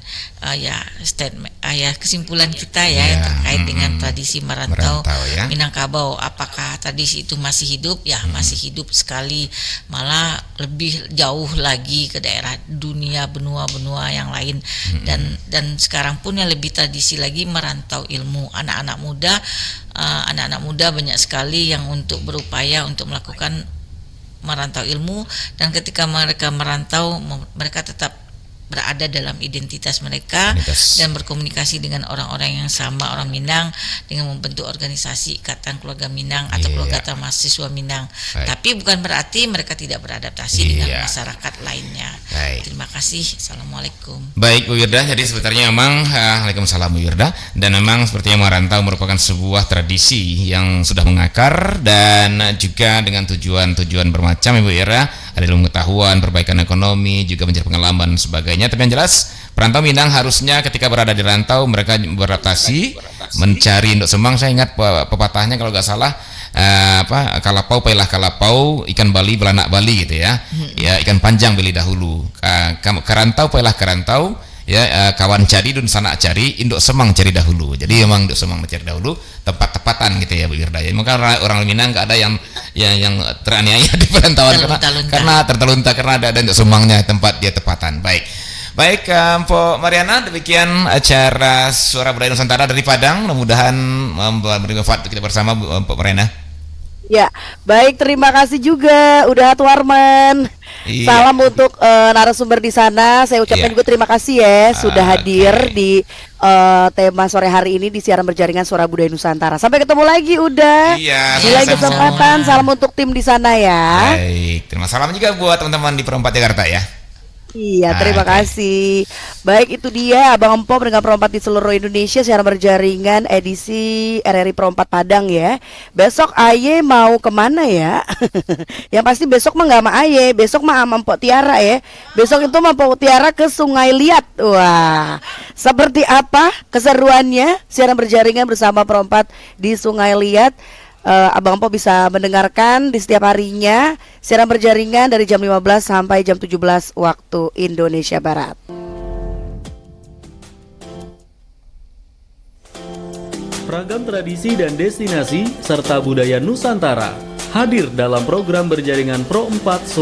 statement kesimpulan kita yang terkait dengan tradisi merantau ya. Minangkabau. Apakah tradisi itu masih hidup? Ya, masih hidup sekali, malah lebih jauh lagi ke daerah dunia, benua-benua yang lain. Dan sekarang pun yang lebih tradisi lagi merantau ilmu. Anak-anak muda banyak sekali yang untuk berupaya untuk melakukan merantau ilmu, dan ketika mereka merantau mereka tetap berada dalam identitas mereka dan berkomunikasi dengan orang-orang yang sama, orang Minang, dengan membentuk organisasi Ikatan Keluarga Minang atau Keluarga Mahasiswa Minang. Tapi bukan berarti mereka tidak beradaptasi dengan masyarakat lainnya. Terima kasih. Assalamualaikum. Baik Bu Wirda, jadi sebetulnya memang Waalaikumsalam Bu Wirda, dan memang sepertinya merantau merupakan sebuah tradisi yang sudah mengakar dan juga dengan tujuan-tujuan bermacam ya Bu Wirda. Ada ilmu pengetahuan, perbaikan ekonomi, juga mencari pengalaman dan sebagainya. Tapi yang jelas perantau Minang harusnya ketika berada di rantau mereka beradaptasi, mencari induk semang. Saya ingat pepatahnya kalau nggak salah kalapau pailah kalapau, ikan Bali belanak Bali gitu ya. Ya, ikan panjang beli dahulu. Kerantau pailah kerantau, ya, kawan cari dun sanak cari, induk semang cari dahulu. Jadi memang induk semang cari dahulu, tepat-tepatan gitu ya Bu Wirda. Maka orang Minang nggak ada yang teraniaya di perantauan karena tertelunta, karena ada induk semangnya, tempat dia tepatan. Baik, Mpok Mariana, demikian acara Suara Budaya Nusantara dari Padang. Mudah-mudahan memberi manfaat untuk kita bersama, Mpok Mariana. Ya, baik, terima kasih juga udah Warman. Salam untuk narasumber di sana. Saya ucapkan juga terima kasih ya sudah hadir di tema sore hari ini di siaran berjaringan Suara Budaya Nusantara. Sampai ketemu lagi udah. Di lain kesempatan. Salam untuk tim di sana ya. Baik, terima salam juga buat teman-teman di Perempat Jakarta ya. Iya, terima kasih. Baik, itu dia Abang Empo dengan Perempat di seluruh Indonesia, siaran berjaringan edisi RRI Perempat Padang ya. Besok Aye mau kemana ya? Yang pasti besok mah nggak sama Aye, besok mah sama Mpok Tiara ya. Besok itu sama Mpok Tiara ke Sungai Liat. Wah, seperti apa keseruannya siaran berjaringan bersama Perempat di Sungai Liat? Abang Empo bisa mendengarkan di setiap harinya siaran berjaringan dari jam 15 sampai jam 17 waktu Indonesia Barat. Ragam tradisi dan destinasi serta budaya Nusantara hadir dalam program berjaringan Pro 4 Suara